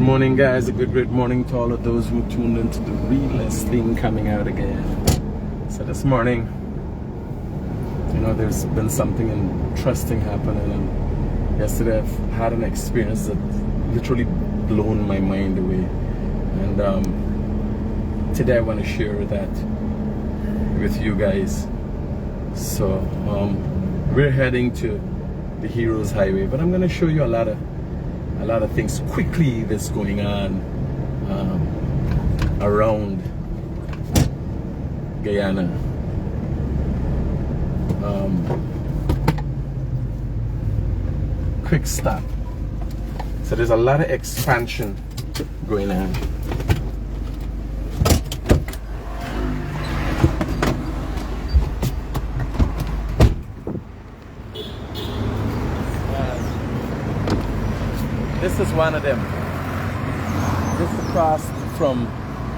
morning, guys. A great morning to all of those who tuned into the realest thing coming out again. So this morning, there's been something interesting happening, and yesterday I've had an experience that literally blown my mind away, and today I want to share that with you guys. So we're heading to the Heroes Highway, but I'm going to show you a lot of things quickly that's going on around Guyana. Quick stop. So there's a lot of expansion going on. This is one of them. Just across from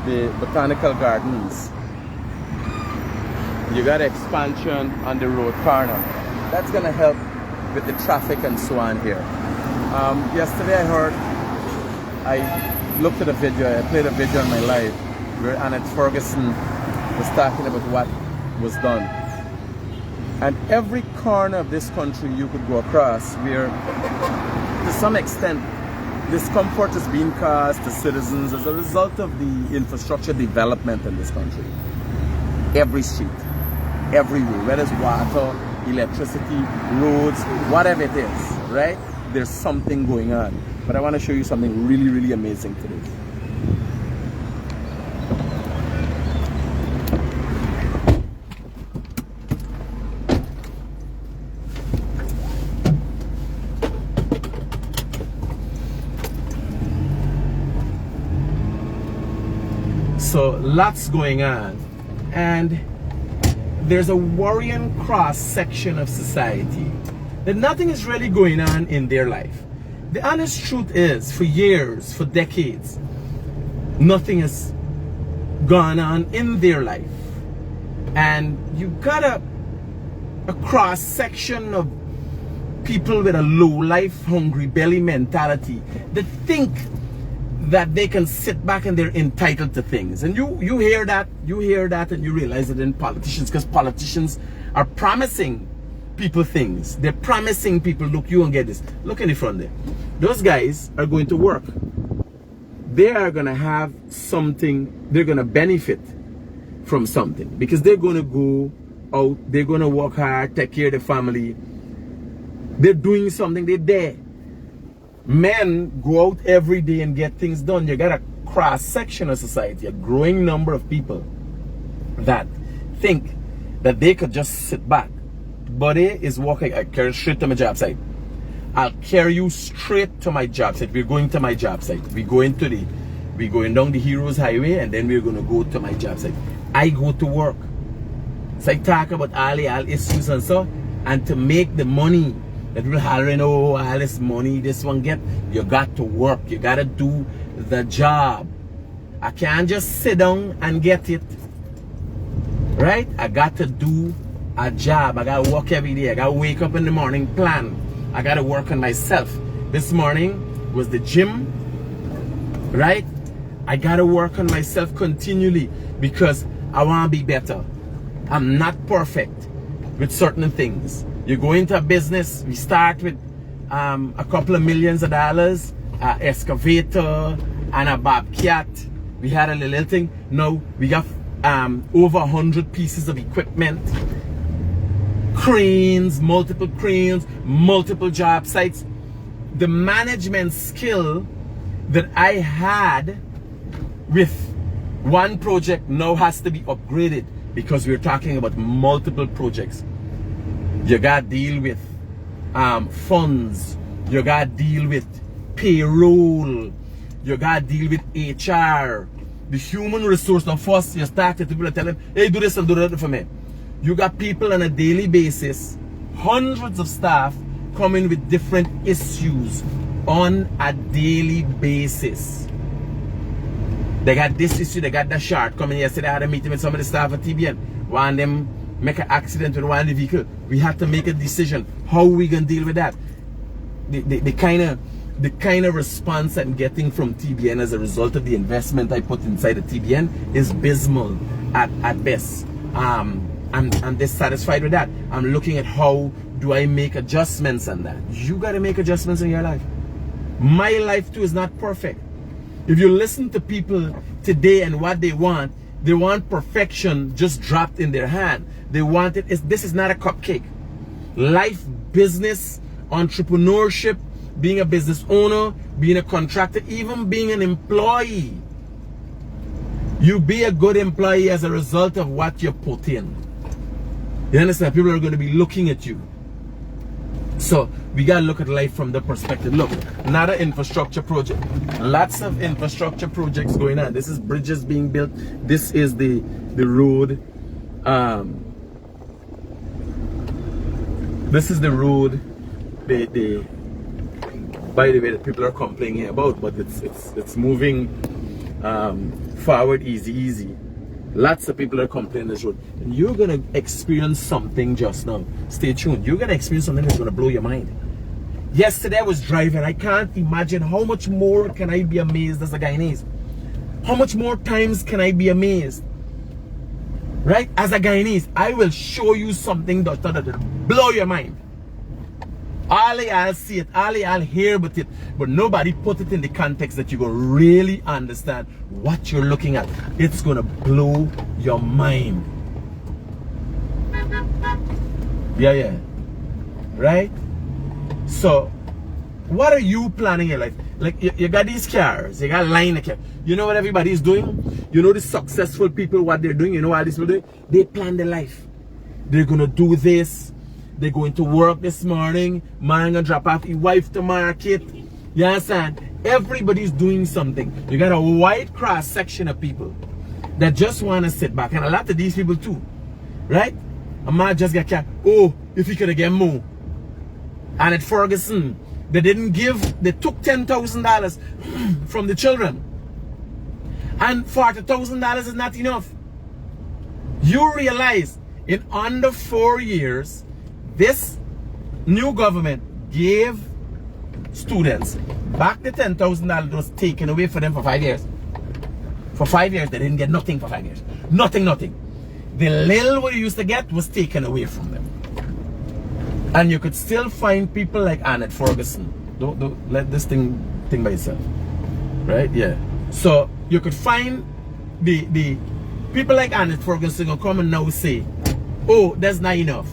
the Botanical Gardens, you got expansion on the road corner. That's gonna help with the traffic and so on here. Yesterday I looked at a video, I played a video on my live where Annette Ferguson was talking about what was done. And every corner of this country you could go across where, to some extent, discomfort is being caused to citizens as a result of the infrastructure development in this country. Every street, everywhere, whether it's water, electricity, roads, whatever it is, right? There's something going on. But I want to show you something really, really amazing today. So lots going on, and there's a worrying cross section of society that nothing is really going on in their life. The honest truth is, for years, for decades, nothing has gone on in their life. And you got a cross section of people with a low life, hungry belly mentality that think that they can sit back and they're entitled to things. And you hear that and you realize it in politicians, because politicians are promising people things. They're promising people, look, you won't get this. Look in the front there. Those guys are going to work. They are going to have something, they're going to benefit from something, because they're going to go out, they're going to work hard, take care of the family. They're doing something, they're there. Men go out every day and get things done. You got a cross section of society, a growing number of people that think that they could just sit back. Buddy is walking, I carry straight to my job site. I'll carry you straight to my job site. We're going to my job site. We're going down the Heroes Highway, and then we're going to go to my job site. I go to work. So I talk about all issues and so, and to make the money that will hollering, oh, all this money this one get, you got to work, you got to do the job. I can't just sit down and get it, right? I got to do a job. I got to work every day. I got to wake up in the morning, plan. I got to work on myself. This morning was the gym, right? I got to work on myself continually because I want to be better. I'm not perfect with certain things. You go into a business, we start with a couple of millions of dollars, an excavator and a bobcat. We had a little thing. Now we got over 100 pieces of equipment, cranes, multiple job sites. The management skill that I had with one project now has to be upgraded, because we're talking about multiple projects. You gotta deal with funds, you gotta deal with payroll, you gotta deal with HR, the human resource. Now first you start to people tell them, hey, do this and do that for me. You got people on a daily basis, hundreds of staff coming with different issues on a daily basis. They got this issue, they got that short. Coming yesterday, I had a meeting with some of the staff at TBN. One of them make an accident with one of the vehicle. We have to make a decision. How we gonna deal with that? The kind of the kind of response I'm getting from TBN as a result of the investment I put inside the TBN is abysmal at best. I'm dissatisfied with that. I'm looking at how do I make adjustments on that. You got to make adjustments in your life. My life too is not perfect. If you listen to people today and what they want perfection just dropped in their hand. They want it. This is not a cupcake. Life, business, entrepreneurship, being a business owner, being a contractor, even being an employee. You be a good employee as a result of what you put in. You understand? People are going to be looking at you. So we got to look at life from the perspective. Look, another infrastructure project. Lots of infrastructure projects going on. This is bridges being built. This is the road. This is the road. By the way, that people are complaining about, but it's moving forward easy. Lots of people are complaining this road. And you're going to experience something just now. Stay tuned. You're going to experience something that's going to blow your mind. Yesterday I was driving. I can't imagine how much more can I be amazed as a Guyanese. How much more times can I be amazed? Right? As a Guyanese, I will show you something that will blow your mind. All y'all see it, all y'all hear about it, but nobody put it in the context that you're going to really understand what you're looking at. It's going to blow your mind. Yeah. Right? So, what are you planning in your life? Like, you got these cars, you got a line of cars. You know what everybody's doing? You know the successful people, what they're doing? You know what these people doing? They plan their life. They're going to do this. They're going to work this morning. Man gonna drop off his wife to market. You understand? Everybody's doing something. You got a wide cross section of people that just want to sit back. And a lot of these people too. Right? A man just got cat. Oh, if he could have get more. And at Ferguson, they took $10,000 from the children. And $40,000 is not enough. You realize in under 4 years, this new government gave students back the $10,000 that was taken away from them for 5 years. For 5 years, they didn't get nothing for 5 years. Nothing. The little what you used to get was taken away from them. And you could still find people like Annette Ferguson. Don't let this thing by itself. Right? Yeah. So you could find the people like Annette Ferguson will come and now say, oh, that's not enough.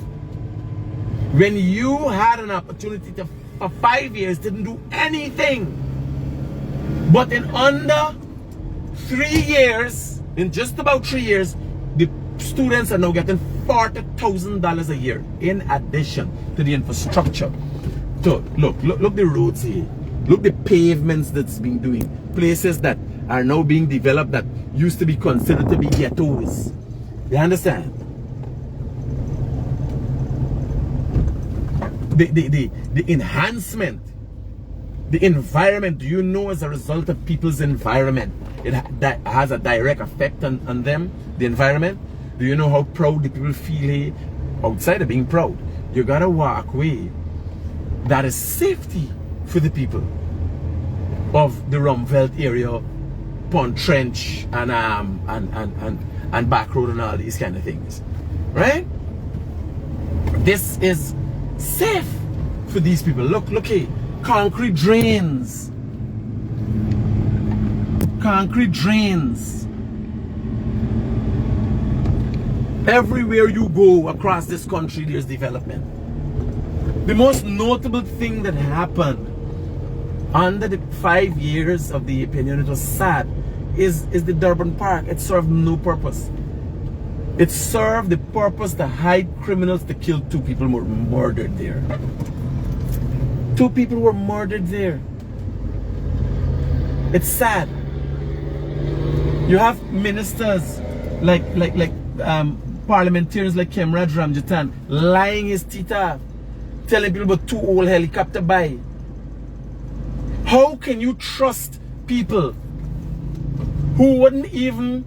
When you had an opportunity to, for 5 years, didn't do anything. But in under 3 years, in just about 3 years, the students are now getting $40,000 a year in addition to the infrastructure. So look the roads here. Look the pavements that's been doing. Places that are now being developed that used to be considered to be ghettos. You understand? The enhancement, the environment. Do you know as a result of people's environment, that has a direct effect on them, the environment? Do you know how proud the people feel here? Outside of being proud, you gotta walk away. That is safety for the people of the Rumveld area, Pond Trench, and back road and all these kind of things, right? This is safe for these people. Look here, concrete drains. Everywhere you go across this country, there's development. The most notable thing that happened under the 5 years of the opinion, it was sad, is the Durban Park. It served no purpose. It served the purpose to hide criminals, to kill 2 people were murdered there. 2 people were murdered there. It's sad. You have ministers like parliamentarians like Kemraj Ramjatan lying his teeth off, telling people about 2 old helicopter buy. How can you trust people who wouldn't even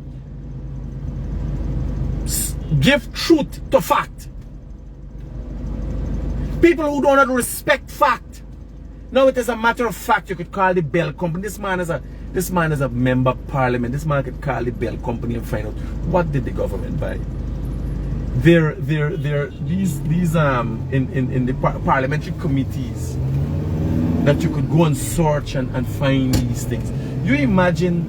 give truth to fact? People who do not respect fact. Now it is a matter of fact, you could call the Bell Company. This man is a member of parliament. This man could call the Bell Company and find out what did the government buy. These in the parliamentary committees that you could go and search and find these things. You imagine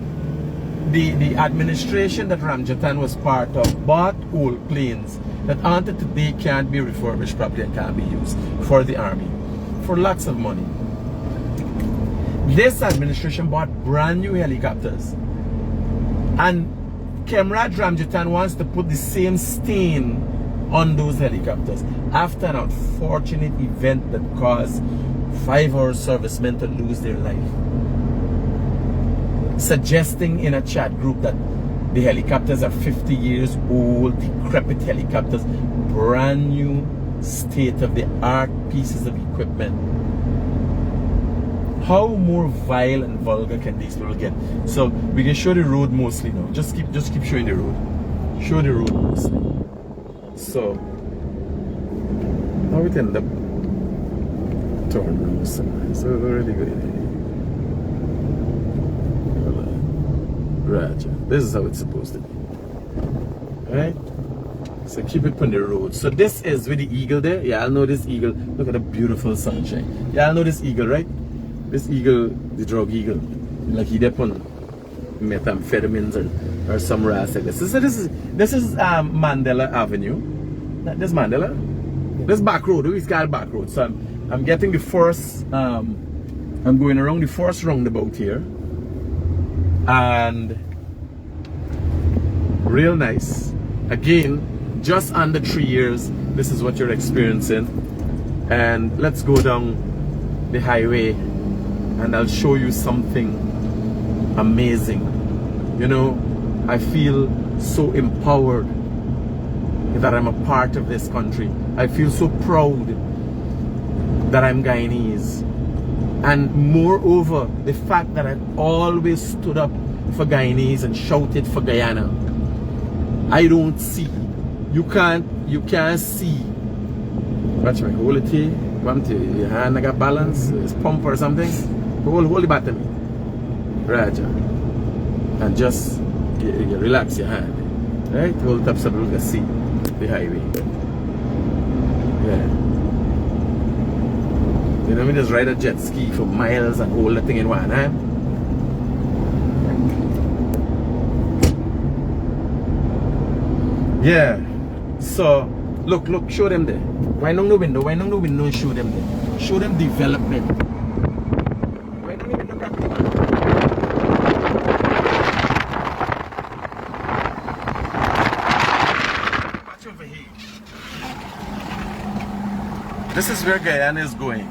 the administration that Ramjatan was part of bought old planes that until today can't be refurbished properly and can't be used for the army for lots of money. This administration bought brand new helicopters, and Comrade Ramjatan wants to put the same stain on those helicopters after an unfortunate event that caused 5-hour servicemen to lose their life, suggesting in a chat group that the helicopters are 50 years old, decrepit helicopters, brand new state-of-the-art pieces of equipment. How more vile and vulgar can these people get? So we can show the road mostly now. Just keep showing the road. Show the road mostly. So how it end up turn now. So really good. Right. This is how it's supposed to be. Right? So keep it on the road. So this is with the eagle there. Yeah, I'll know this eagle. Look at the beautiful sunshine. Yeah, I'll know this eagle, right? This eagle, the drug eagle, like he dep on methamphetamines or some ras like this. So this is Mandela Avenue. This Mandela. This back road. It's called back road. So I'm getting the first. I'm going around the first roundabout here, and real nice. Again, just under 3 years. This is what you're experiencing, and let's go down the highway. And I'll show you something amazing. You know, I feel so empowered that I'm a part of this country. I feel so proud that I'm Guyanese. And moreover, the fact that I've always stood up for Guyanese and shouted for Guyana. I don't see. You can't see. Watch me, hold it here. Your hand I got balance, it's pump or something. Hold it back to me. Raja. And just you relax your hand. Right? Hold it up so you can see the highway. Yeah. You know me just ride a jet ski for miles and hold the thing in one hand. Yeah. So look, show them there. Wind down the window and show them there. Show them development. Wind down the window, Captain. Watch over here. This is where Guyana is going.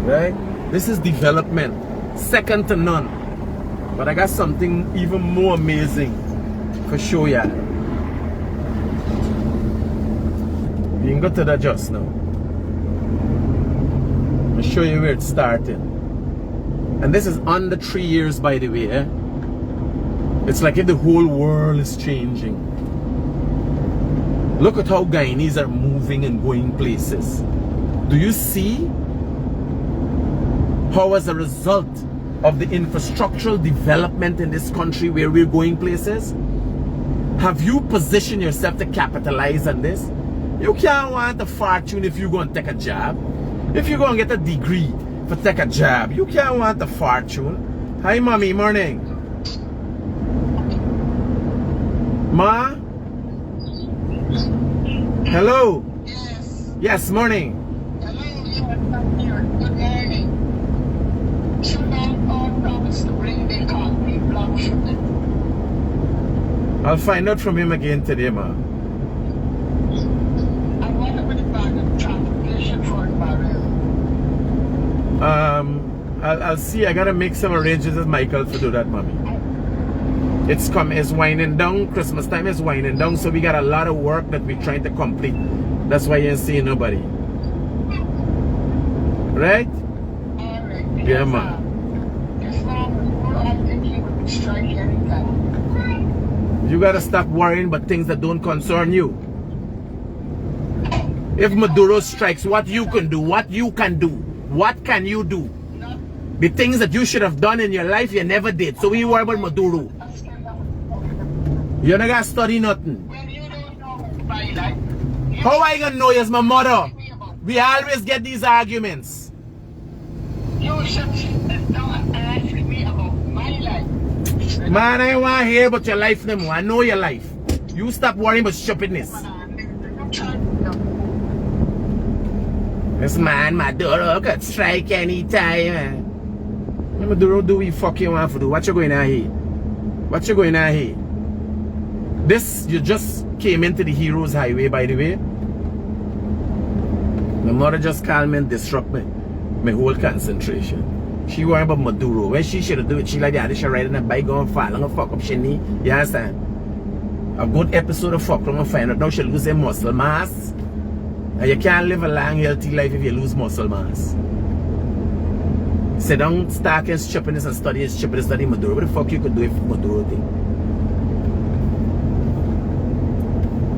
Right? This is development. Second to none. But I got something even more amazing for show ya. You can go to that just now. I'll show you where it's starting. And this is under 3 years, by the way. Eh? It's like if the whole world is changing. Look at how Guyanese are moving and going places. Do you see how, as a result of the infrastructural development in this country where we're going places, have you positioned yourself to capitalize on this? You can't want a fortune if you're going to take a job. If you're going to get a degree for take a job, you can't want a fortune. Hi, mommy. Morning. Ma? Hello? Yes. Yes, morning. Hello, good morning. Should I promise to bring the coffee block shooting? I'll find out from him again today, ma. I want to put it back in transportation for Barrel. I'll see. I gotta make some arrangements with Michael to do that, mommy. It's winding down. Christmas time is winding down, so we got a lot of work that we're trying to complete. That's why you ain't seeing nobody. Right? Alright. Yeah, ma. As long as we're all thinking we can strike anytime. You gotta stop worrying about things that don't concern you. If Maduro strikes, what you can do, what you can do, what can you do? The things that you should have done in your life, you never did. So we worry about Maduro. You're not gonna study nothing. When you don't know my life, How I gonna know you's my mother? We always get these arguments. you should don't ask me about my life. Man, I want to hear about your life no more. I know your life. You stop worrying about stupidness. This man, Maduro, could strike anytime. Maduro, do we fucking want to do? What you going on here? What you going on here? This, you just came into the Heroes Highway, by the way. My mother just called me and disrupt me. My whole concentration. She worried about Maduro. When she should do it, she like that. She ride on a bike going far. I'm gonna fuck up she knee. You understand? A good episode of fuck. I'm gonna find out now she lose her muscle mass. And you can't live a long, healthy life if you lose muscle mass. Sit down, start against stupidness and study stupidness, study Maduro. What the fuck you could do if Maduro thing?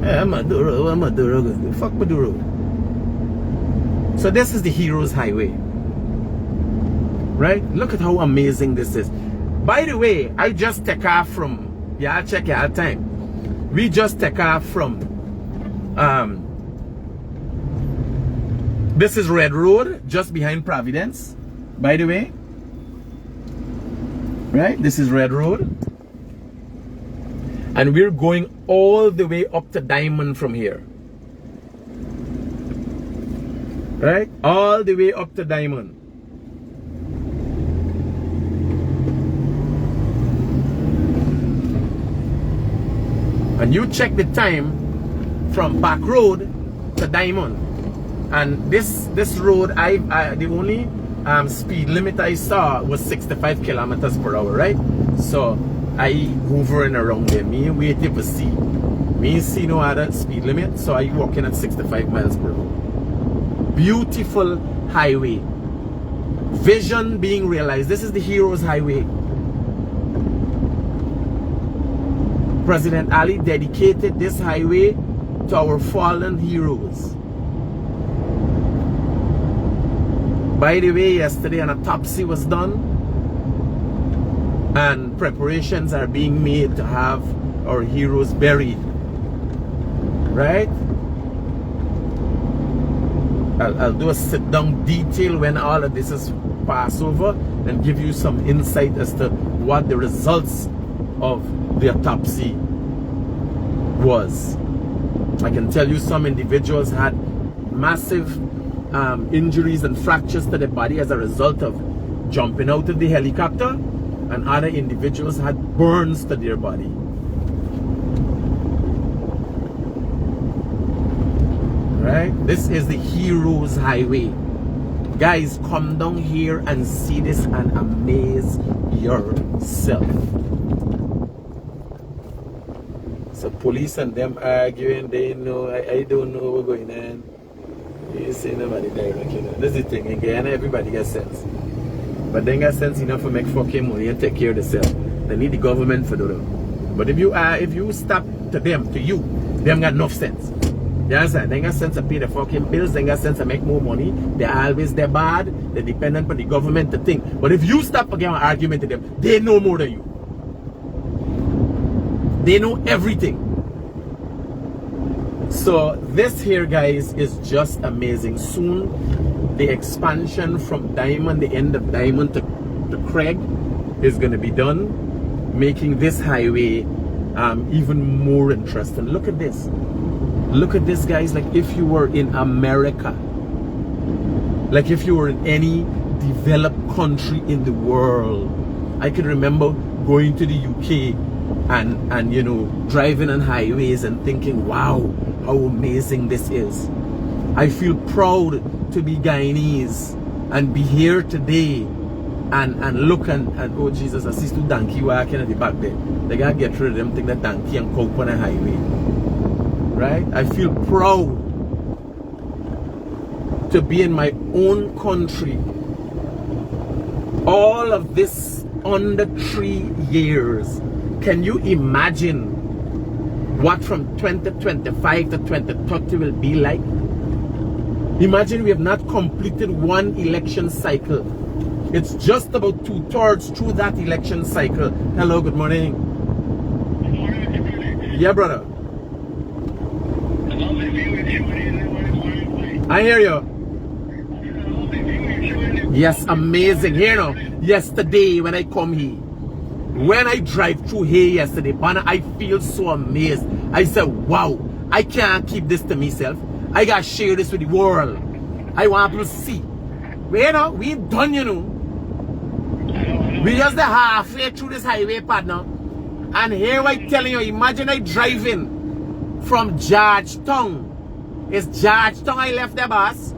Yeah, Maduro, what Maduro gonna do? Fuck Maduro. So this is the Heroes Highway. Right? Look at how amazing this is. By the way, I just take off from, yeah, I'll check your time. We just take off from, this is Red Road, just behind Providence, by the way. Right? This is Red Road. And we're going all the way up to Diamond from here. Right? All the way up to Diamond. And you check the time from Back Road to Diamond. And this road, the only speed limit I saw was 65 kilometers per hour, right? So I hovering around there. Me waiting for see. Me see no other speed limit, so I walking at 65 miles per hour. Beautiful highway. Vision being realized. This is the Heroes Highway. President Ali dedicated this highway to our fallen heroes. By the way, yesterday an autopsy was done and preparations are being made to have our heroes buried. Right? I'll do a sit-down detail when all of this is passed over and give you some insight as to what the results of the autopsy was. I can tell you some individuals had massive injuries and fractures to the body as a result of jumping out of the helicopter, and other individuals had burns to their body. Right? This is the Heroes Highway. Guys, come down here and see this and amaze yourself. So police and them arguing, they know, I don't know what's going on. You see nobody direct, you know. That's the thing, in Guyana everybody gets sense. But they got sense enough to make fucking money and take care of themselves. They need the government for that. But if you stop to them, to you, they haven't got enough sense. You understand? They got sense to pay the fucking bills, they got sense to make more money. They're always they're bad, they're dependent on the government to think. But if you stop again an argument to them, they know more than you. They know everything. So this here, guys, is just amazing. Soon the expansion from Diamond, the end of Diamond to Craig is going to be done, making this highway even more interesting. Look at this. Look at this, guys. Like if you were in America, like if you were in any developed country in the world. I can remember going to the UK and you know, driving on highways and thinking, wow, how amazing this is. I feel proud to be Guyanese and be here today and look and oh Jesus, I see two donkey walking at the back there. They gotta get rid of them, take that donkey and cope on a highway. Right? I feel proud to be in my own country. All of this under 3 years. Can you imagine what from 2025 to 2030 will be like? Imagine we have not completed one election cycle. It's just about 2/3 through that election cycle. Hello, good morning. Good morning, Critic. Yeah, brother. I love the view it's showing in the morning. I hear you. I love the view it's showing in the Yes, amazing. Here now. Yesterday when I come here, when I drive through here yesterday, man, I feel so amazed. I said, wow, I can't keep this to myself. I gotta share this with the world. I want people to see. Well, you know, we done, you know. We just halfway through this highway, partner. And here I telling you, imagine I driving from Georgetown. It's Georgetown I left the bus.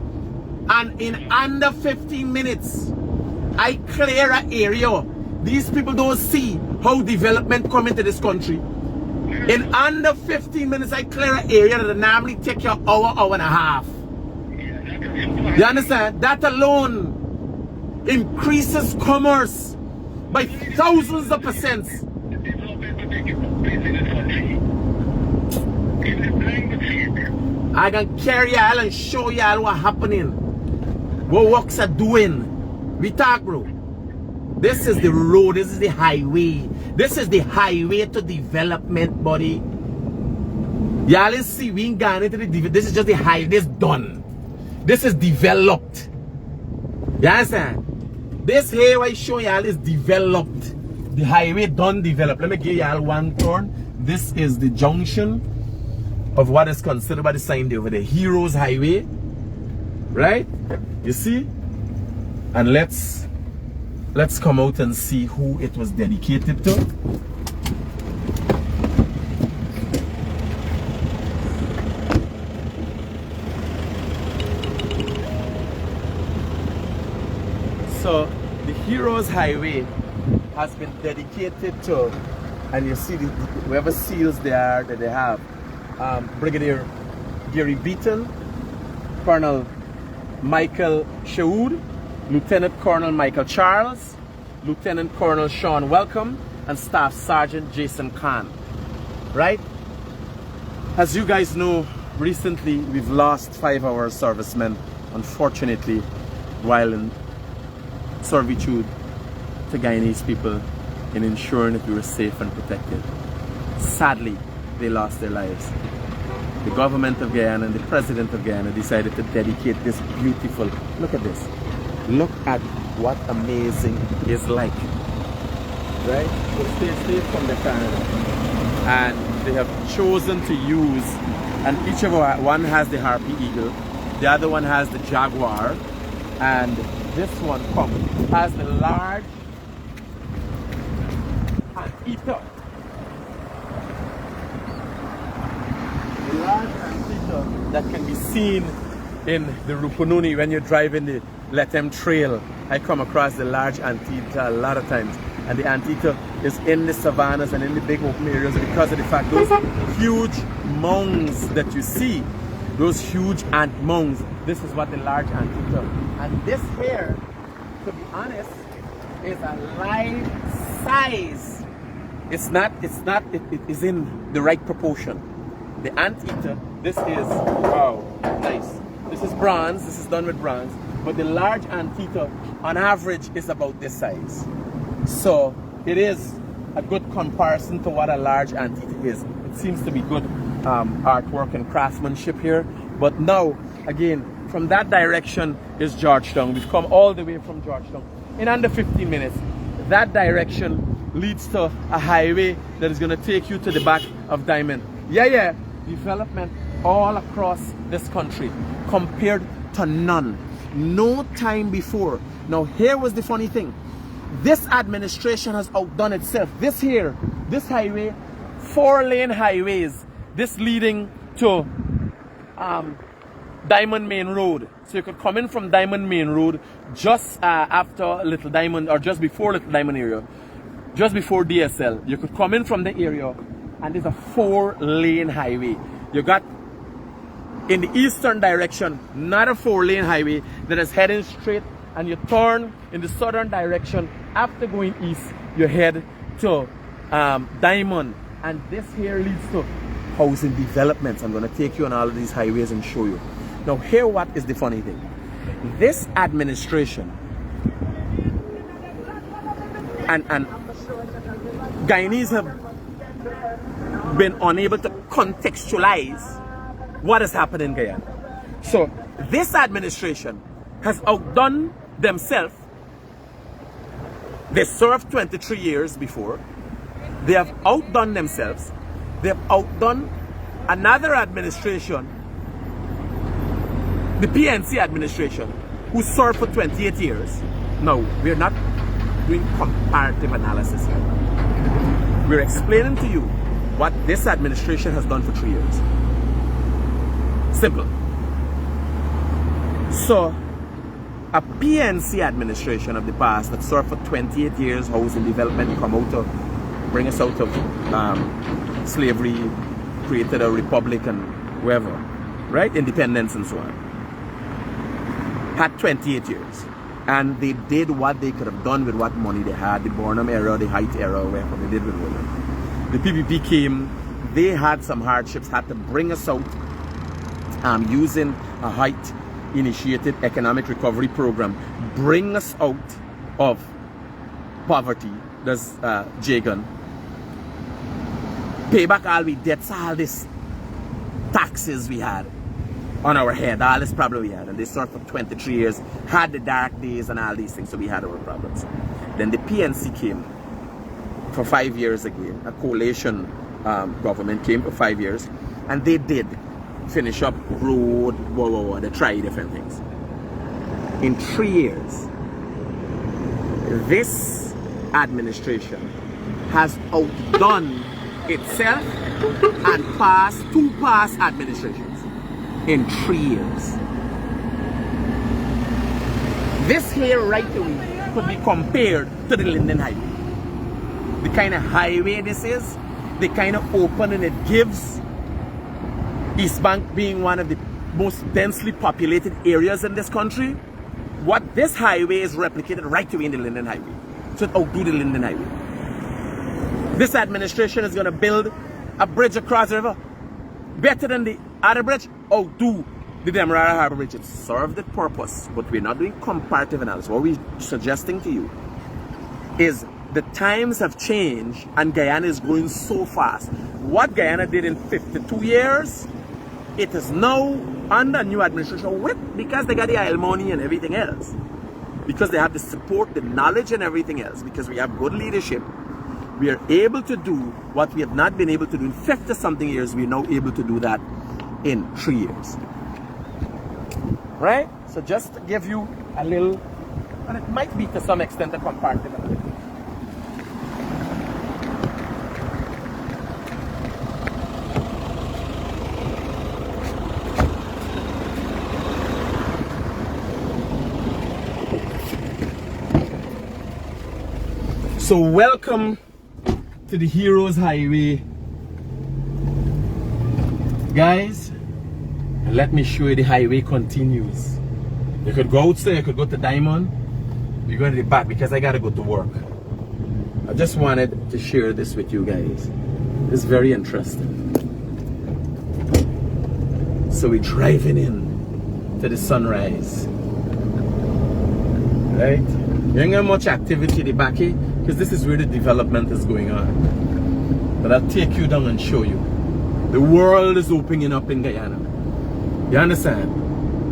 And in under 15 minutes, I clear an area. These people don't see how development come into this country. In under 15 minutes, I clear an area that normally take you an hour, hour and a half. You understand? That alone increases commerce by thousands of %. I can carry y'all and show y'all what's happening. What works are doing. We talk, bro. This is the road. This is the highway. This is the highway to development, buddy. Y'all see, we ain't gone into the this is just the highway. This done. This is developed. You understand? This here I show y'all is developed. The highway done developed. Let me give y'all one turn. This is the junction of what is considered by the sign over there. Heroes Highway. Right? You see? And let's come out and see who it was dedicated to. So the Heroes Highway has been dedicated to, and you see whoever seals they are that they have, Brigadier Gary Beaton, Colonel Michael Shawood, Lieutenant Colonel Michael Charles, Lieutenant Colonel Sean Welcome, and Staff Sergeant Jason Khan. Right? As you guys know, recently we've lost 5 of our servicemen, unfortunately, while in servitude to Guyanese people in ensuring that we were safe and protected. Sadly, they lost their lives. The government of Guyana and the president of Guyana decided to dedicate this beautiful, look at this. Look at what amazing is like. Right? So stay from the camera. And they have chosen to use, and each of one has the Harpy Eagle, the other one has the Jaguar, and this one has the large Anteater. The large Anteater that can be seen in the Rupununi when you're driving the Letem Trail. I come across the large Anteater a lot of times, and the Anteater is in the savannas and in the big open areas because of the fact those huge mounds that you see, those huge ant mounds, this is what the large Anteater. And this here, to be honest, is a life size. It is in the right proportion. The Anteater, this is, wow, nice. This is bronze, this is done with bronze, but the large Anteater on average is about this size. So it is a good comparison to what a large Anteater is. It seems to be good artwork and craftsmanship here. But now, again, from that direction is Georgetown. We've come all the way from Georgetown in under 15 minutes. That direction leads to a highway that is going to take you to the back of Diamond. Yeah, development all across this country compared to none. No time before. Now here was the funny thing. This administration has outdone itself. This highway, 4-lane highways, this leading to Diamond Main Road. So you could come in from Diamond Main Road just after Little Diamond, or just before Little Diamond area, just before DSL. You could come in from the area, and there's a 4-lane highway. You got in the eastern direction, not a 4-lane highway that is heading straight, and you turn in the southern direction. After going east, you head to Diamond, and this here leads to housing developments. I'm going to take you on all of these highways and show you. Now, here what is the funny thing. This administration and Guyanese have been unable to contextualize what has happened in Guyana. So, this administration has outdone themselves. They served 23 years before. They have outdone themselves. They have outdone another administration, the PNC administration, who served for 28 years. No, we're not doing comparative analysis here. We're explaining to you what this administration has done for 3 years. Simple. So, a PNC administration of the past that served for 28 years, housing development, come out of, bring us out of slavery, created a republic and wherever, right? Independence and so on. Had 28 years. And they did what they could have done with what money they had, the Burnham era, the Height era, whatever they did with women. The PPP came, they had some hardships, had to bring us out using a Height initiated economic recovery program, bring us out of poverty. There's Jagan. Pay back all we debts, all this taxes we had on our head, all this problem we had. And they served for 23 years, had the dark days and all these things, so we had our problems. Then the PNC came for 5 years again. A coalition government came for 5 years, and they did finish up road, they tried different things. In 3 years, this administration has outdone itself and passed 2 past administrations in 3 years. This here right away could be compared to the Linden Highway. The kind of highway this is, the kind of opening it gives. East Bank being one of the most densely populated areas in this country, what this highway is replicated right away in the Linden Highway. So it outdo the Linden Highway. This administration is going to build a bridge across the river better than the other bridge, outdo the Demerara Harbor Bridge. It served the purpose, but we're not doing comparative analysis. What we're suggesting to you is the times have changed and Guyana is growing so fast. What Guyana did in 52 years, it is now under new administration because they got the oil money and everything else. Because they have the support, the knowledge and everything else. Because we have good leadership. We are able to do what we have not been able to do in 50 something years. We are now able to do that in 3 years. Right? So just to give you a little, and it might be to some extent a comparative analysis. So welcome to the Heroes Highway, guys. And let me show you the highway continues. You could go outside, you could go to Diamond. We're going to the back because I gotta go to work. I just wanted to share this with you guys. It's very interesting. So we're driving in to the sunrise. Right? You ain't got much activity in the back here, because this is where the development is going on. But I'll take you down and show you. The world is opening up in Guyana. You understand?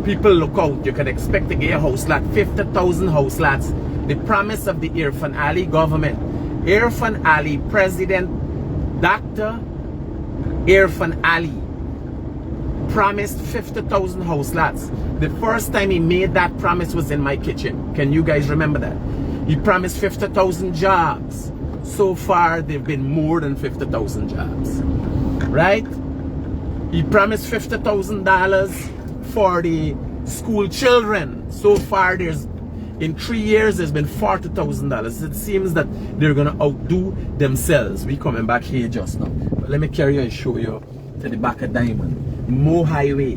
People look out. You can expect to get a house lot, 50,000 house lots. The promise of the Irfan Ali government. Irfan Ali, President Dr. Irfan Ali, promised 50,000 house lots. The first time he made that promise was in my kitchen. Can you guys remember that? He promised 50,000 jobs. So far, there have been more than 50,000 jobs. Right? He promised $50,000 for the school children. So far, in 3 years, there's been $40,000. It seems that they're going to outdo themselves. We coming back here just now. But let me carry you and show you to the back of Diamond. More highway.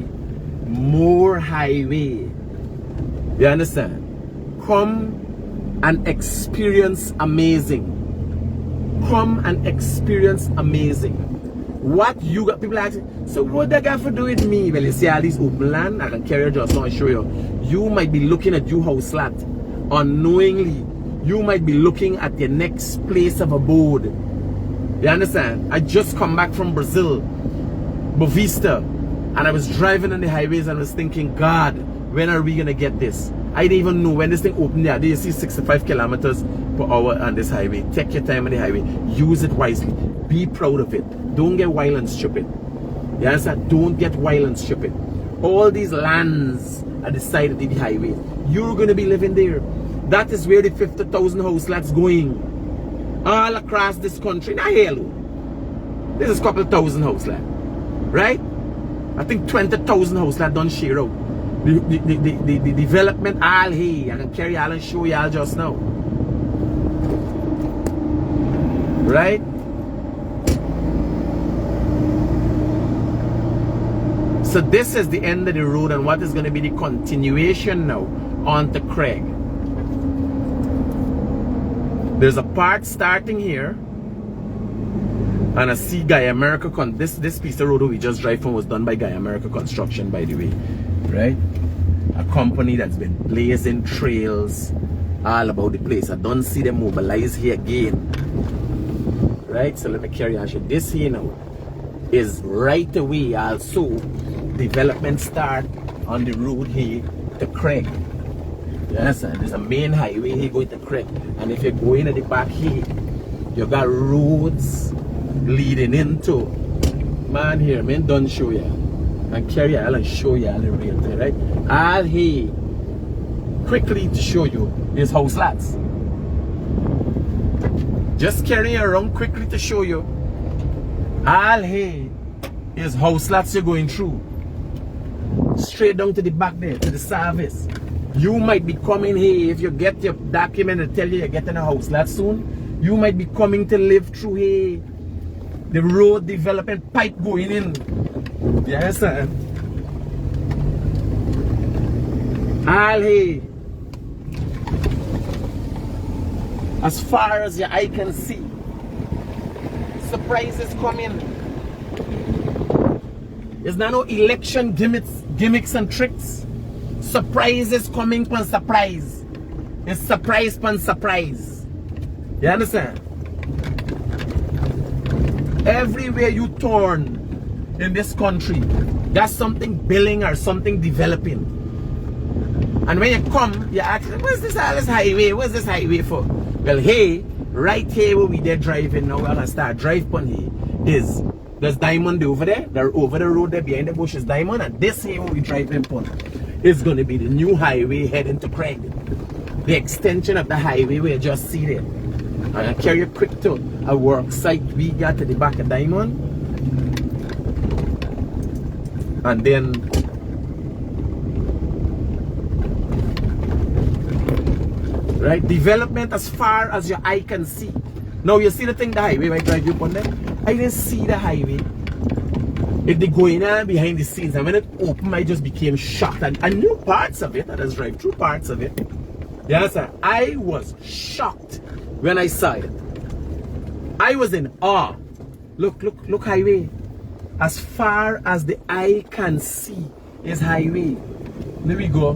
More highway. You understand? Come and experience amazing. Come and experience amazing. What you got, people asking, so what that got to do with me? Well, you see all these open land, I can carry you just now and show you. You might be looking at your house lot unknowingly. You might be looking at your next place of abode. You understand? I just come back from Brazil, Bovista, and I was driving on the highways and I was thinking, God, when are we gonna get this? I didn't even know when this thing opened there. You see 65 kilometers per hour on this highway. Take your time on the highway. Use it wisely. Be proud of it. Don't get wild and stupid. You understand? Don't get wild and stupid. All these lands at the side of the highway, you're gonna be living there. That is where the 50,000 house lots going. All across this country. Now hello. This is a couple thousand house lot. Right? I think 20,000 house lot done share out. The development all here. I can carry all and show y'all just now. Right? So this is the end of the road, and what is going to be the continuation now on to Craig. There's a part starting here, and I see Guy America. This piece of road we just drive from was done by Guy America Construction, by the way, right? A company that's been blazing trails all about the place. I don't see them mobilize here again, right? So let me carry on. This here now is right away also development start on the road here to Craig. Yes, and there's a main highway here going to Critic. And if you're going at the back here, you got roads leading into, man here, man, don't show you. And carry all and show you all the real thing, right? All here, quickly to show you, is house lots. Just carrying around quickly to show you. All here is house lots you're going through. Straight down to the back there, to the service. You might be coming here, if you get your document and tell you you're getting a house lot soon, you might be coming to live through here. The road development pipe going in. You understand? All here. As far as your eye can see. Surprises coming. There's not no election gimmicks and tricks. Surprises coming upon surprise. It's surprise upon surprise. You understand? Everywhere you turn in this country, there's something building or something developing. And when you come, you ask, what's this highway? What's this highway for? Well, hey, right here where we there driving now, we're gonna start drive upon here. There's diamond over there. They're over the road there behind the bush is diamond, and this here where we driving upon is gonna be the new highway heading to Craig. The extension of the highway we just see there. And I carry you quick to a work site we got to the back of diamond. And then right, development as far as your eye can see. Now you see the thing, the highway, right, drive you upon there? I didn't see the highway. It be going on behind the scenes, and when it opened, I just became shocked. And I knew parts of it. I just drive through parts of it. Yes, sir. I was shocked when I saw it. I was in awe. Look, highway. As far as the eye can see is highway. There we go.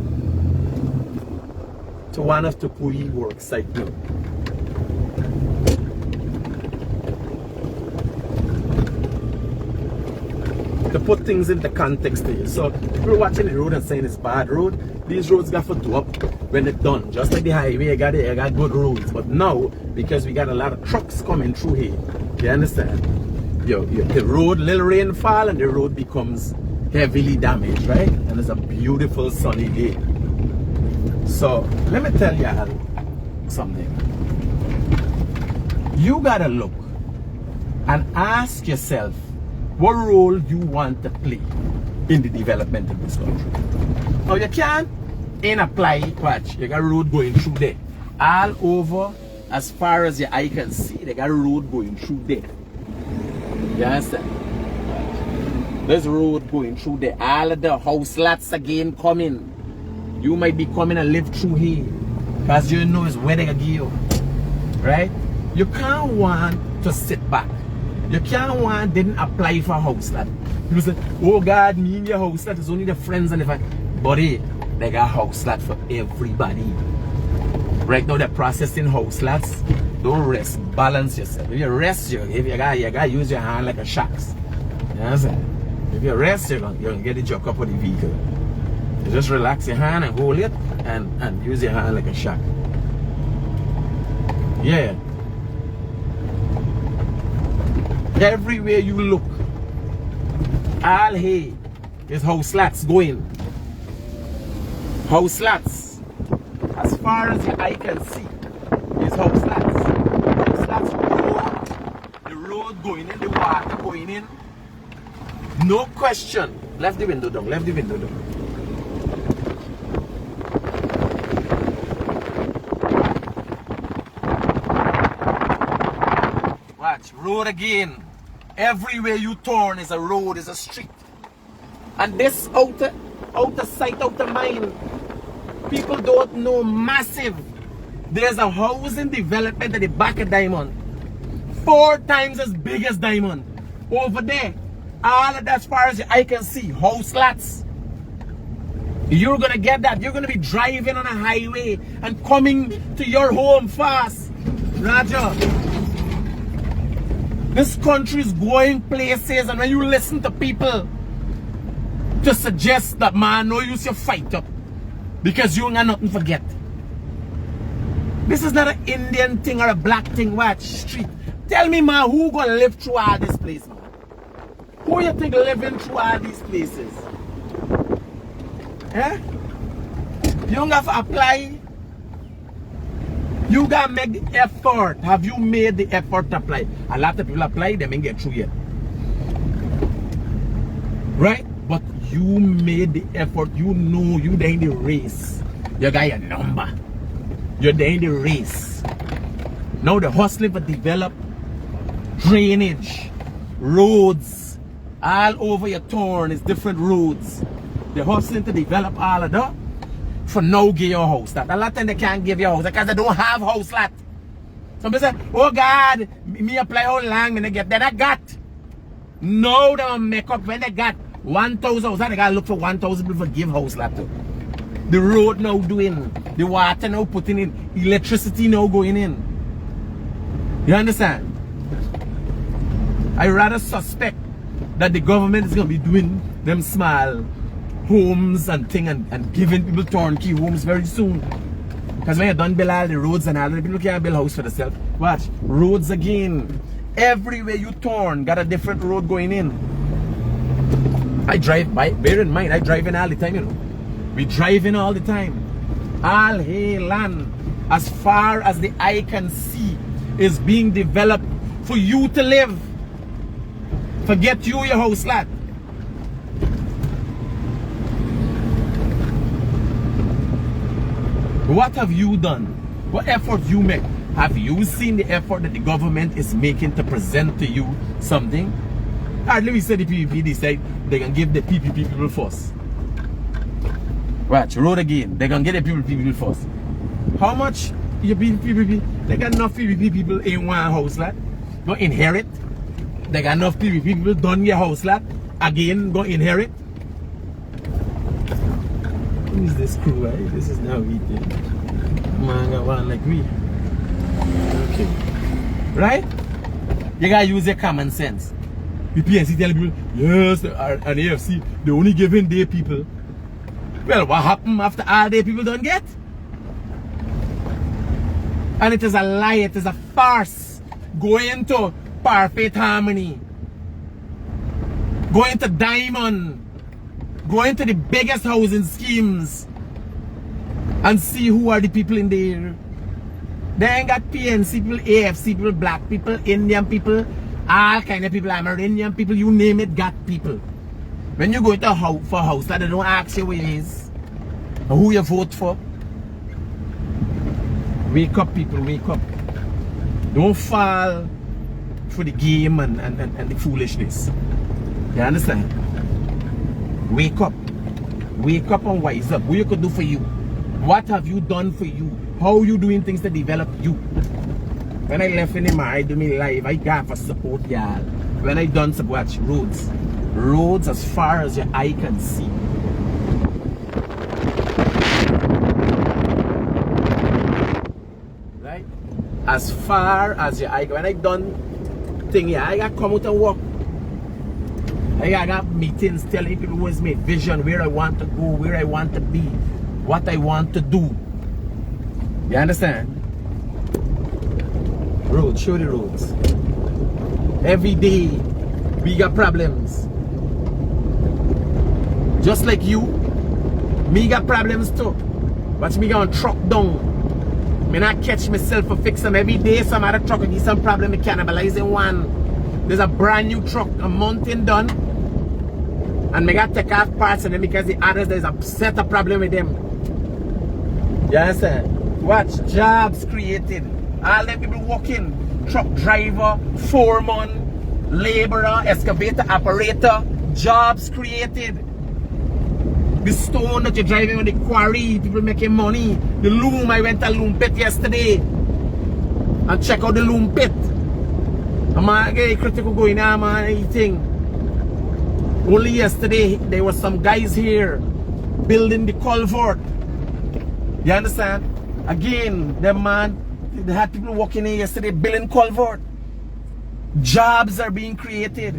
To one of the Pui work site now. To put things into context here. So people watching the road and saying it's bad road, these roads got to do up when it's done. Just like the highway, you got good roads. But now, because we got a lot of trucks coming through here, you understand? The road, little rainfall, and the road becomes heavily damaged, right? And it's a beautiful sunny day. So let me tell you something. You gotta look and ask yourself what role you want to play in the development of this country. Now you can't apply, watch, you got a road going through there. All over, as far as your eye can see, they got a road going through there. You understand? There's a road going through there. All of the house lots again coming. You might be coming and live through here, because you know it's where they give you. Right? You can't want to sit back. You can't want didn't apply for a house lot. People say, oh God, me and your house lot is only the friends and the family. Buddy, they got house lot for everybody. Right now they're processing house lots. Don't rest, balance yourself. If you rest, you gotta use your hand like a sharks. You know what I'm saying? If you rest, you're gonna get the joke up on the vehicle. You just relax your hand and hold it and use your hand like a shark. Yeah. Everywhere you look, all hey, is house lots going. House lots. As far as your eye can see, is house lots. House lots road. The road going in, the water going in. No question. Left the window down, left the window down. Watch, road again. Everywhere you turn is a road, is a street. And this outer sight, outer mind, people don't know massive. There's a housing development at the back of Diamond. 4 times as big as Diamond. Over there, all of that as far as your eye can see, house lots. You're gonna get that. You're gonna be driving on a highway and coming to your home fast. Roger. This country is going places, and when you listen to people to suggest that, man, no use your fight up because you ain't got nothing to forget. This is not an Indian thing or a black thing. Watch street. Tell me, man, who gonna live through all this place, man? Who you think living through all these places? Eh? You don't have to apply. You gotta make the effort. Have you made the effort to apply? A lot of people apply, they may get through yet. Right? But you made the effort. You know you there in the race. You got your number. You're there in the race. Now the hustling for develop drainage, roads, all over your turn is different roads. They're hustling to develop all of that. For now give your house that. A lot of them they can't give your house because they don't have house lot. Some people say, oh God, me apply how long when they get that I got. No, they don't make up when they got 1,000 house. They gotta look for 1,000 people to give house lot to. The road now doing, the water now putting in, electricity now going in. You understand? I rather suspect that the government is gonna be doing them small homes and thing and giving people turnkey homes very soon. Because when you done build all the roads and all the people can't build house for themselves. Watch, roads again. Everywhere you turn, got a different road going in. I drive by, bear in mind, I drive in all the time, you know. We drive in all the time. All hey land, as far as the eye can see, is being developed for you to live. Forget you, your house lot. What have you done? What effort you make? Have you seen the effort that the government is making to present to you something? Alright, let me say the PPP decide they can give the PPP people first. Watch, road again. They can get the PPP people first. How much you PPP? They got enough PPP people in one house lot. Go inherit. They got enough PPP people done your house lot. Again, go inherit. Who is this crew, right? This is now we think. Man got one like me. Okay. Right? You gotta use your common sense. The PNC tell people, yes, and AFC, they only giving their people. Well, what happened after all their people don't get? And it is a lie, it is a farce. Going to Perfect Harmony. Going to Diamond. Going to the biggest housing schemes and see who are the people in there. They ain't got PNC people, AFC people, black people, Indian people, all kind of people, Amerindian people, you name it, got people. When you go to a house that they don't ask you where it is or who you vote for. Wake up, people, wake up. Don't fall for the game and the foolishness. You understand? Wake up. Wake up and wise up. What you could do for you? What have you done for you? How you doing things to develop you? When I left in the I do me live, I got for support y'all. when I done some watch roads. Roads as far as your eye can see. Right? As far as your eye. When I done thing here, I got come out and walk. I got meetings telling people what's my vision, where I want to go, where I want to be, what I want to do. You understand? Roads, show the roads. Every day we got problems. Just like you, me got problems too. But me gonna truck down. Me not catch myself for fix them. Every day some other truck will give some problem, me cannibalizing one. There's a brand new truck, a mountain done. And me got take off parts of them because the others there's a set of problem with them. You understand? Watch, jobs created. All them people working, truck driver, foreman, laborer, excavator, operator, jobs created. The stone that you're driving on the quarry, people making money. The loom, I went to loom pit yesterday and check out the loom pit. I'm like, critical going on, man, eating. Only yesterday, there were some guys here building the culvert. You understand? Again, them man, they had people walking in yesterday building culvert. Jobs are being created.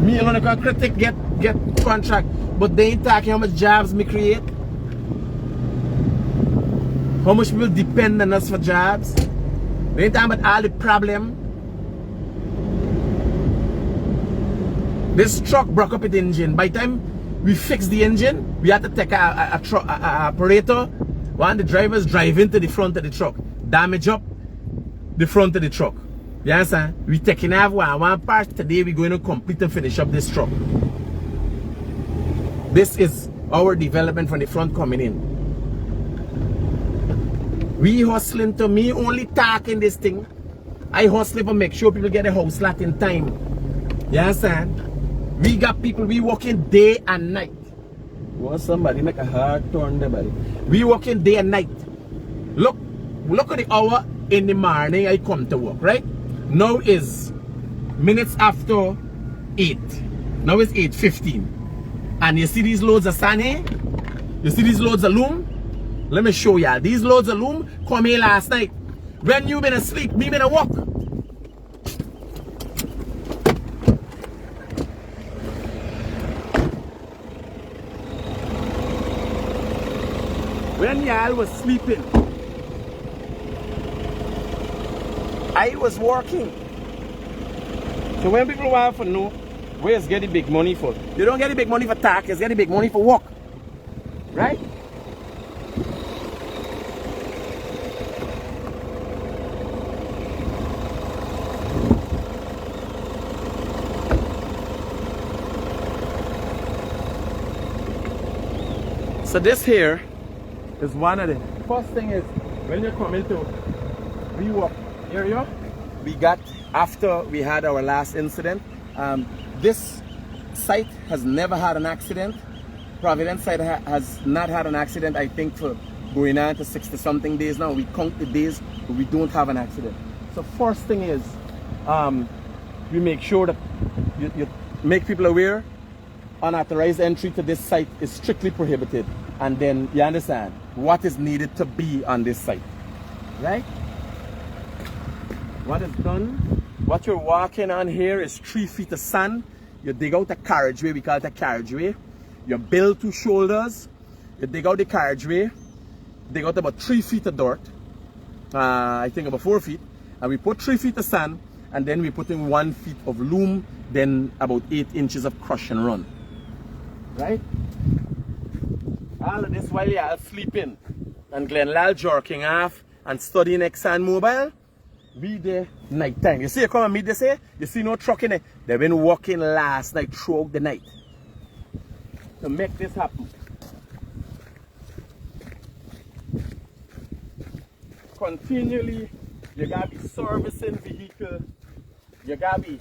Me alone, I critic get contract, but they ain't talking how much jobs me create. How much people depend on us for jobs. They ain't talking about all the problem. This truck broke up its engine. By the time we fix the engine, we had to take a operator. One of the drivers drive into the front of the truck, damage up the front of the truck. You understand? We taking off one part. Today we're going to complete and finish up this truck. This is our development from the front coming in. We hustling to me only talking this thing. I hustling to make sure people get a house lot in time. You understand? We got people, we working day and night. Want somebody make a hard turn there, buddy. We working day and night. Look at the hour in the morning I come to work, right? Now is minutes after 8. Now it's 8:15. And you see these loads of sand here? You see these loads of loom? Let me show you. These loads of loom come here last night. When you been asleep, me been a walk. When y'all was sleeping, I was working. So when people want to know where's get the big money for, you don't get the big money for tax, you get the big money for work. Right? So this here is one of the first thing is when you come into rework area, we got after we had our last incident. This site has never had an accident. Providence site has not had an accident, I think, for going on to 60 something days now. We count the days, but we don't have an accident. So first thing is we make sure that you make people aware unauthorized entry to this site is strictly prohibited, and then you understand what is needed to be on this site, right? What is done, what you're walking on here is 3 feet of sand. You dig out a carriageway, we call it a carriageway. You build 2 shoulders, you dig out the carriageway, dig out about 3 feet of dirt, I think about 4 feet, and we put 3 feet of sand, and then we put in 1 foot of loom, then about 8 inches of crush and run. Right? All of this while you're sleeping and Glenlal jerking off and studying ExxonMobil, we there night time. You see, you come and meet this here, you see no truck in it. They've been working last night throughout the night to make this happen. Continually, you gotta be servicing vehicle, you gotta be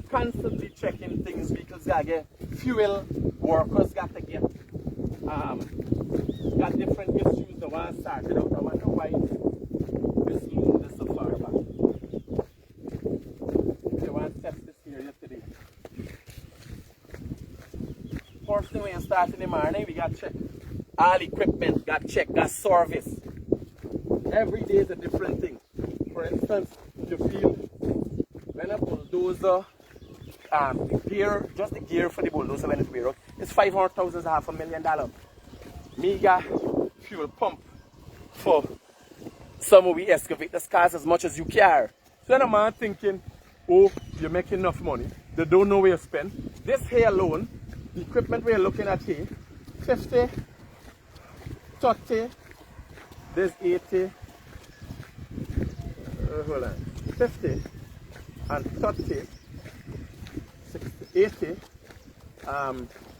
constantly checking things, vehicles gotta get fuel, workers got to get got different issues. The one started out, I wonder why this loom is so far back. start in the morning, we got check. All equipment got checked, got service. Every day is a different thing. For instance, the field, when a bulldozer, the gear, just the gear for the bulldozer when it's wear out, it's $500,000, is $500,000. Me got fuel pump for some of we excavate the scars as much as you care. So then a man thinking, oh, you're making enough money. They don't know where you spend. This here alone, the equipment we're looking at here, 50, 30, there's 80, hold on, 50 and 30, 60, 80,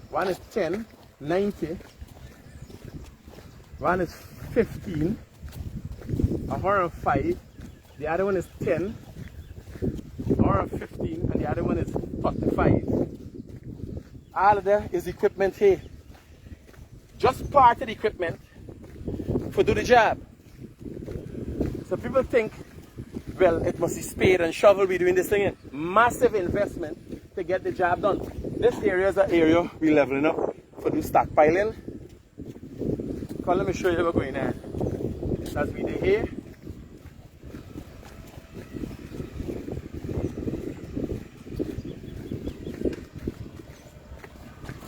one is 10, 90, one is 15, 105, the other one is 10, 115, and the other one is 45. All of that is equipment here. Just part of the equipment for do the job. So people think, well, it must be spade and shovel we doing this thing. Massive investment to get the job done. This area is an area we leveling up for do stockpiling. Come, let me show you what's going on. As we do here.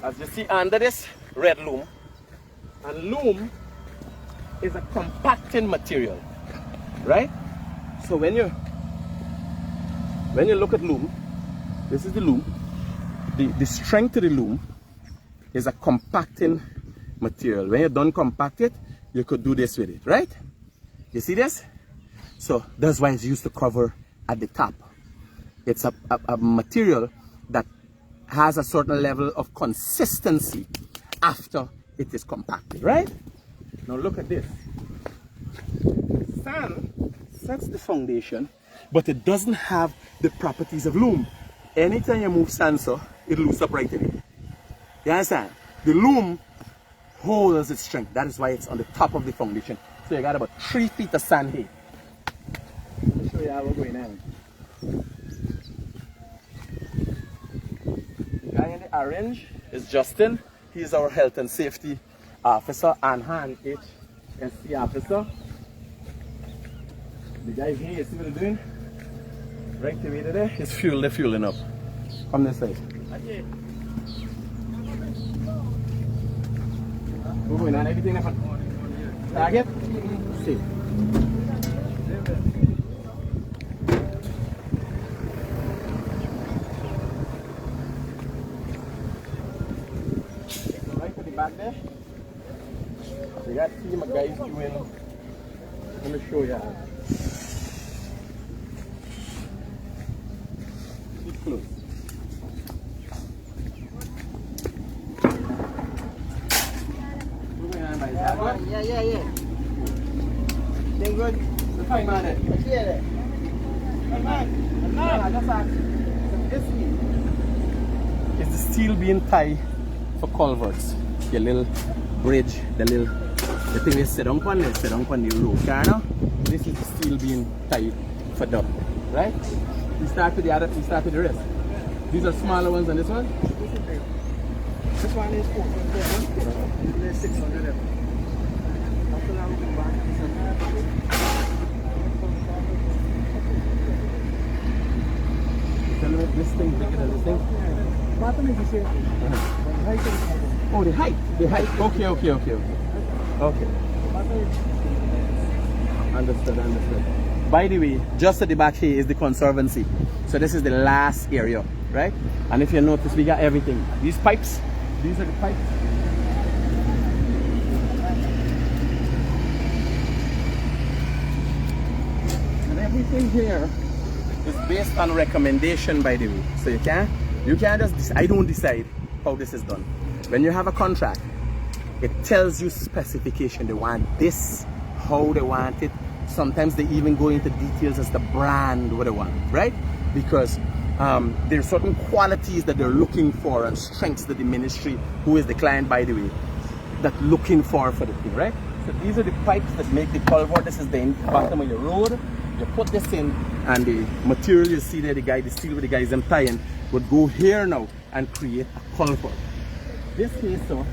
As you see under this red loom, and loom is a compacting material, right? So when you look at loom, this is the loom. The strength of the loom is a compacting material. When you're done compact it, you could do this with it, right? You see this? So that's why it's used to cover at the top. It's a material that has a certain level of consistency after it is compacted, right? Now look at this. Sand sets the foundation, but it doesn't have the properties of loam. Anytime you move sand, so it loops up right in it. You understand? The loam holds its strength. That is why it's on the top of the foundation. So you got about 3 feet of sand here. Let me show you how we're going on. The guy in the orange is Justin. He is our health and safety officer and hand HSC officer. The guy here, you see what he's doing? Right away there, they're fueling up. Come this side. Okay. We're going on everything different. Target? See. Right to the back there. We got a team of guys doing. Let me show you. Keep close. Yeah. Doing good? The fine man there. Yeah. This is the steel being tied for culverts. Your little bridge, the thing is sit on the road car now. This is the steel being tied for dump, right? We start with the rest. These are smaller ones than this one? This one is 400. This is 600. This thing bigger than this thing? Bottom is the same. Oh, the height. Okay. Understood. By the way, just at the back here is the conservancy. So this is the last area, right? And if you notice, we got everything. These pipes, these are the pipes. And everything here is based on recommendation, by the way. So you can't just I don't decide how this is done. When you have a contract, it tells you specification. They want this, how they want it. Sometimes they even go into details as the brand what they want, right? Because there's certain qualities that they're looking for and strengths that the ministry, who is the client by the way, that looking for the thing, right? So these are the pipes that make the culvert. This is the bottom of your road. You put this in, and the material you see there, the steel with the guys tying, would go here now and create a culvert. This here, so,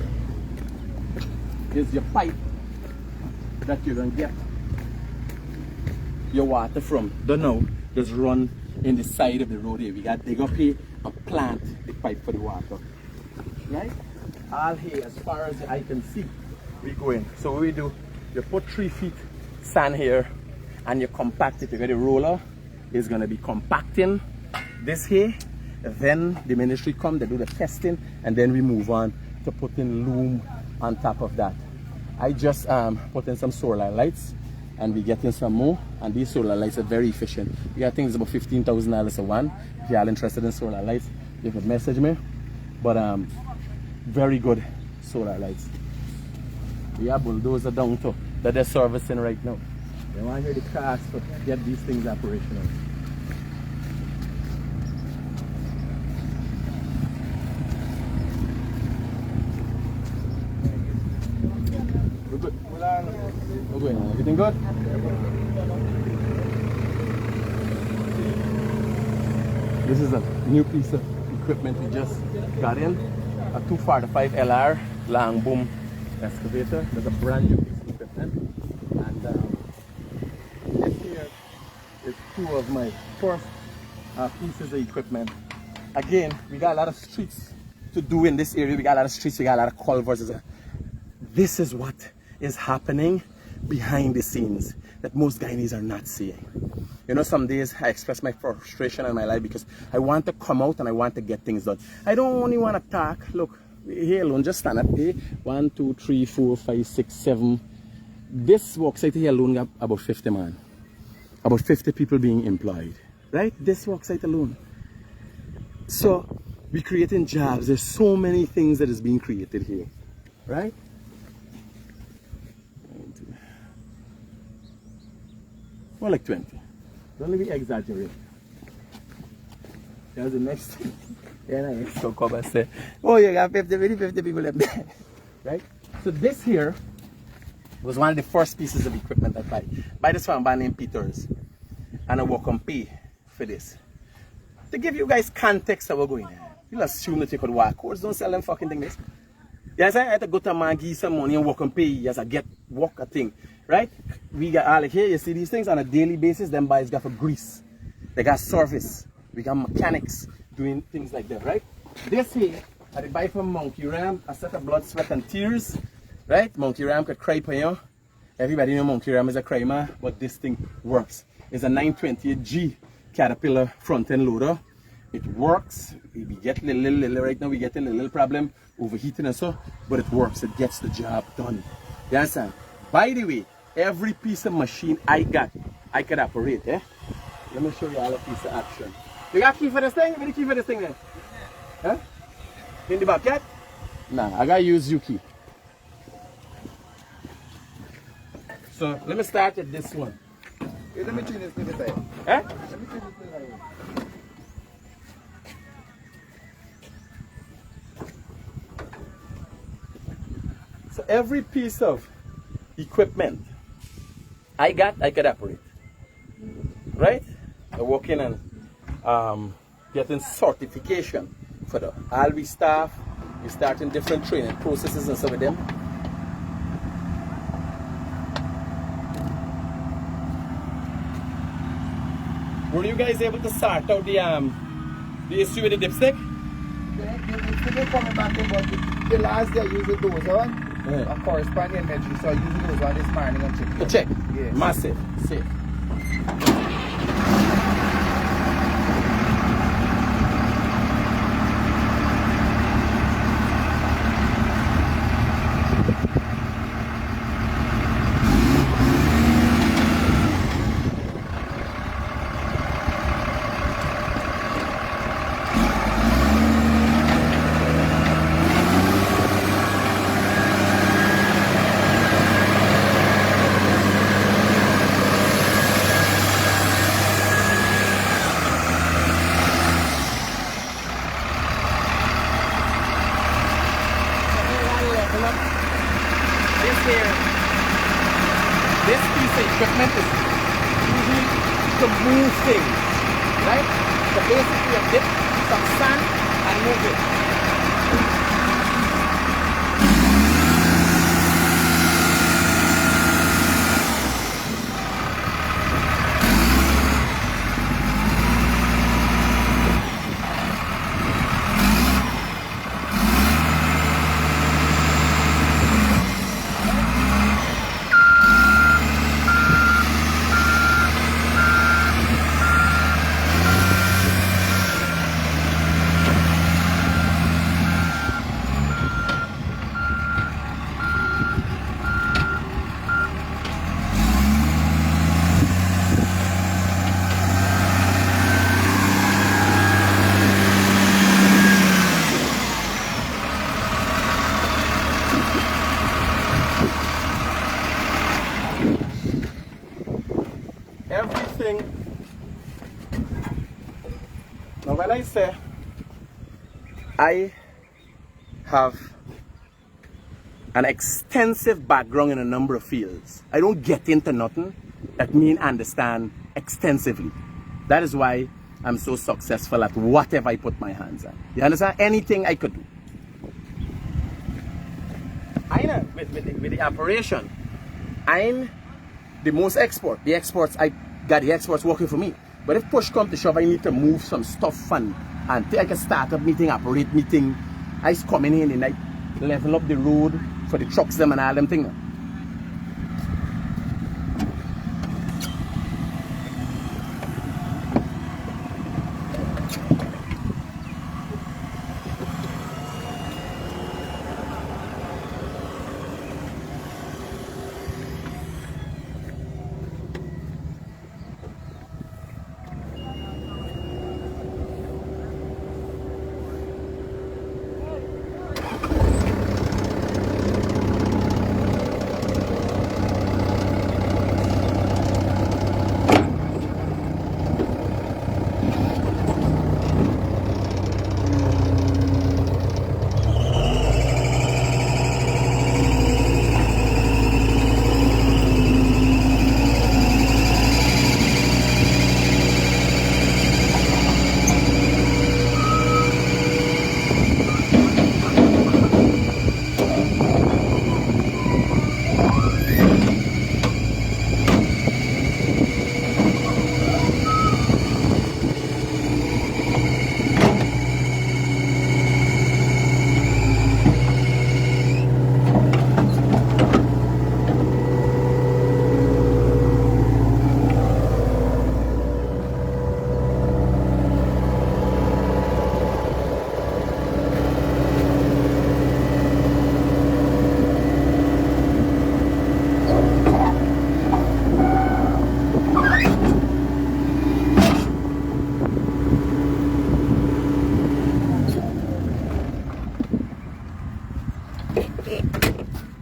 is your pipe that you're gonna get your water from. Don't know, just run in the side of the road here. We got to dig up here and plant the pipe for the water. Right? All here, as far as the eye can see, we go in. So what we do, you put 3 feet sand here and you compact it. You got the roller, is gonna be compacting this here. Then the ministry come, they do the testing, and then we move on to putting loom on top of that. I just put in some solar lights, and we getting some more, and these solar lights are very efficient. Yeah, I think it's about $15,000 a one. If you're interested in solar lights, you can message me. But very good solar lights. We have bulldozer down too that they're servicing right now. They want to hear the cars to get these things operational. We're good. We're going on. Everything good? This is a new piece of equipment we just got in. A 245 LR long boom excavator. That's a brand new piece of equipment. And this here is 2 of my first pieces of equipment. Again, we got a lot of streets to do in this area. We got a lot of streets, we got a lot of culverts. This is what is happening behind the scenes that most Guyanese are not seeing. You know, some days I express my frustration in my life because I want to come out and I want to get things done. I don't only want to talk. Look, here alone, just stand up here. 1, 2, 3, 4, 5, 6, 7. This work site here alone got about 50 man. About 50 people being employed. Right? This work site alone. So, we're creating jobs. There's so many things that is being created here. Right? More like 20. Don't let me exaggerate. That's the next thing. Yeah, next so come and say, oh, you got 50 people left there. Right? So this here was one of the first pieces of equipment I buy. By this one, by named Peters. And I work on pay for this. To give you guys context of what's going on. You'll assume that you could walk. Courts don't sell them fucking things. Yes, I had to go to man, give some money and work and pay as I get work a thing. Right? We got all here, you see these things on a daily basis, them guys got for grease. They got service. We got mechanics doing things like that, right? This here, I buy from Monkey Ram, a set of blood, sweat and tears. Right? Monkey Ram could cry for you. Everybody know Monkey Ram is a crimer, but this thing works. It's a 928G Caterpillar front end loader. It works. We get little right now we getting a little problem, overheating and so, but it works. It gets the job done. You understand? By the way, every piece of machine I got, I could operate, eh? Let me show you all a piece of action. You got key for this thing? Give me the key for this thing then. Huh? In the back yet? Nah, I gotta use U-key. So let me start at this one. Hey, let me change this to the side. Eh? Let me change this to the side. So every piece of equipment I could operate. Right? I work in and getting certification for the RV staff. We starting different training processes and some of them. Were you guys able to sort out the issue with the dipstick? They're coming back in, but the last day I used those on. Yeah. A corresponding measure, so I used those on this morning and check. To check. Yes. Massive. Safe. This piece of equipment is used to move things, right? So basically a dip some sand and move it. thing. Now when I say I have an extensive background in a number of fields, I don't get into nothing that mean understand extensively. That is why I'm so successful at whatever I put my hands on. You understand? Anything I could do. I know with the operation, I'm the most expert. The experts, I got the experts working for me. But if push comes to shove, I need to move some stuff and take a startup meeting, operate meeting. I come in here and I level up the road for the trucks them and all them things.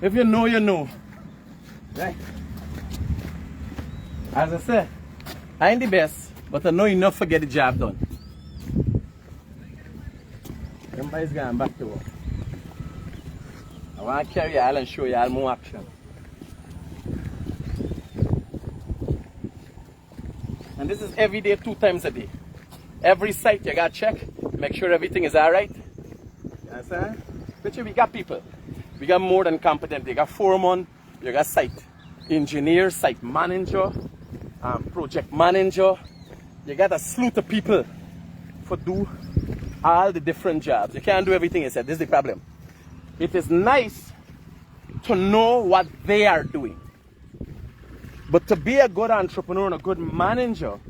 If you know, you know. Right? As I said, I ain't the best, but I know enough to get the job done. Everybody's going back to work. I want to carry y'all and show y'all more action. And this is every day, 2 times a day. Every site you got to check, make sure everything is alright. You understand? But we got people. We got more than competent. You got foreman, you got site engineer, site manager, project manager. You got a slew of people for do all the different jobs. You can't do everything yourself. This is the problem. It is nice to know what they are doing. But to be a good entrepreneur and a good manager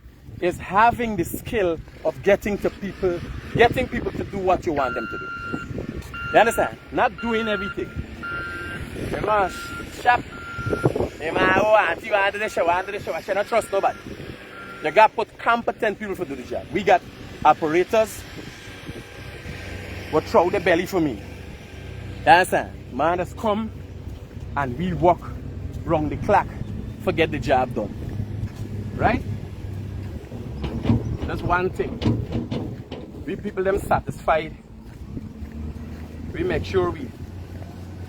is having the skill of getting people to do what you want them to do. You understand? Not doing everything. You must shop. You must you want to the show, I should not trust nobody. You got to put competent people to do the job. We got operators who throw the belly for me. You understand? Man has come and we walk round the clock to get the job done. Right? That's one thing. We people them satisfied. We make sure we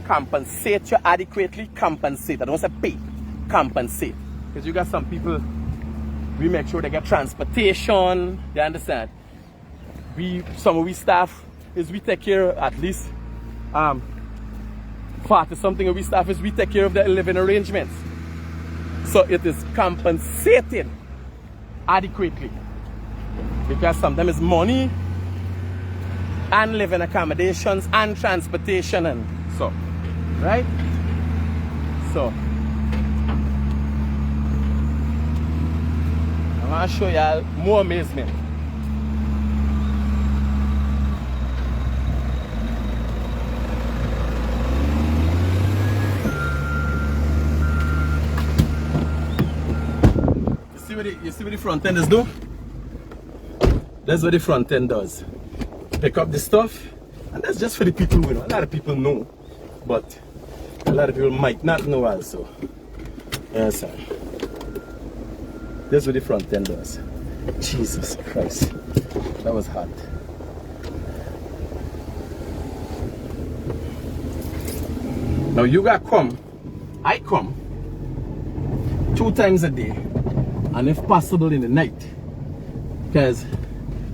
compensate you adequately. Compensate. I don't say pay. Compensate. Because you got some people, we make sure they get transportation. You understand? Some of we staff is we take care of at least 40 something of we staff is we take care of their living arrangements. So it is compensated adequately. Because sometimes it's money and living accommodations and transportation and so, right? So, I want to show y'all more amazement. You see what the front end is do? That's what the front end does. Pick up the stuff, and that's just for the people who know. A lot of people know, but a lot of people might not know also. Yes, sir. This is what the front end does. Jesus Christ. That was hot. Now you got come. I come 2 times a day. And if possible in the night. Because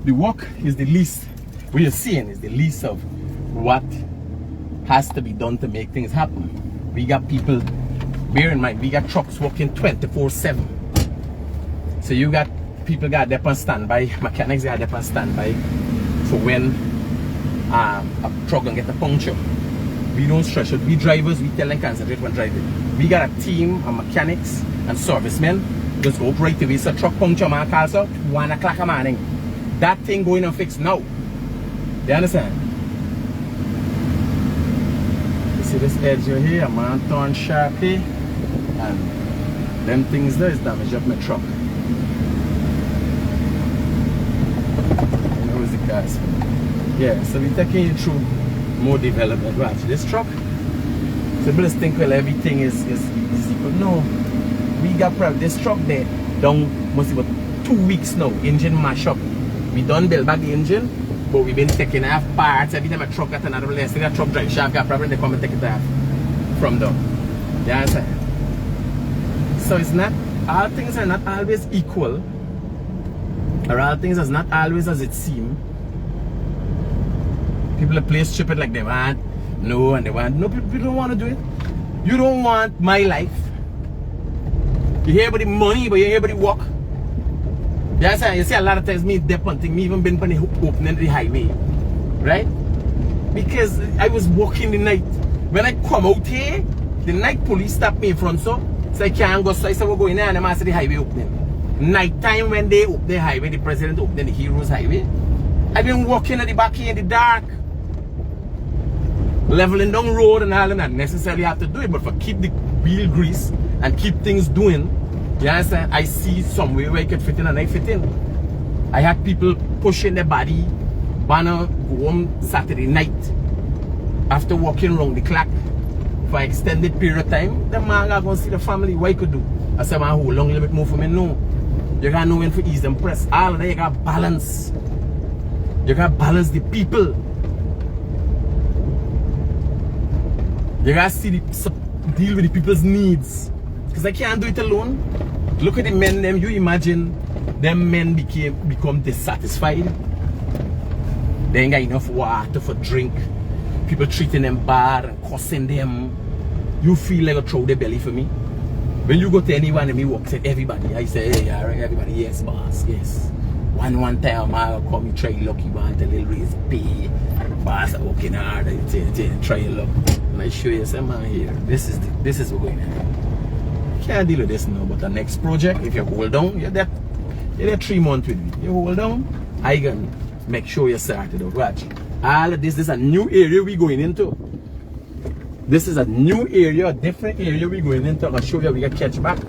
the work is the least, what you're seeing is the least of what has to be done to make things happen. We got people, bear in mind, we got trucks working 24/7. So you got people got there on standby, mechanics got there on standby for when a truck gonna get a puncture. We don't stress it. We drivers, we tell them concentrate when driving. We got a team of mechanics and servicemen. Just go right away. So truck puncture man calls out 1 o'clock a morning. That thing going and fix now. You understand? You see this edge here, a man turn sharply, and them things there is damage up my truck. Where was the cars? Yeah, so we're taking you through more development. Watch this truck. So people just think well everything is easy, but no. We got probably this truck there down must be about 2 weeks now, engine mash up. We done build back the engine, but we've been taking off parts. Every time a truck at another place, that truck drive shaft got problem, they come and take it off from down. You understand? So it's not, all things are not always equal, or all things are not always as it seems. People play stupid like they want, no, and they want, no, people don't want to do it. You don't want my life. You hear about the money, but you hear about the work. Yes, you see a lot of times me dep on thing, me even been on the opening of the highway. Right? Because I was walking the night. When I come out here, the night police stopped me in front, so I can't go. So I said we're going there and I'm asking the highway opening. Night time when they open the highway, the president opening the Heroes Highway. I've been walking at the back here in the dark. Leveling down road and all, and not necessarily have to do it, but for keep the wheel grease and keep things doing. You understand? I see somewhere where I could fit in and I fit in. I had people pushing their body, banner go home Saturday night after walking around the clock for an extended period of time. The man are going to see the family. What I could do? I said, man, hold on a little bit more for me. No. You got to know when to ease and press. All of that, you got to balance. You got to balance the people. You got to deal with the people's needs. Because I can't do it alone. Look at the men, them. You imagine them men become dissatisfied. They ain't got enough water for drink. People treating them bad and cussing them. You feel like a throw their belly for me. When you go to anyone and me walk at everybody, I say, hey, alright, everybody, yes, boss, yes. One time I'll come, you try luck, you want a little raise pay. Boss, I'm working hard, I try luck. And I show you, say, man, here, this is what's going on. Can't deal with this now, but the next project, if you hold on, you're there 3 months with me. You hold on, I can make sure you start it out. Watch. All of this is a new area we're going into. This is a new area, a different area we're going into. I'm going to show you we can catch back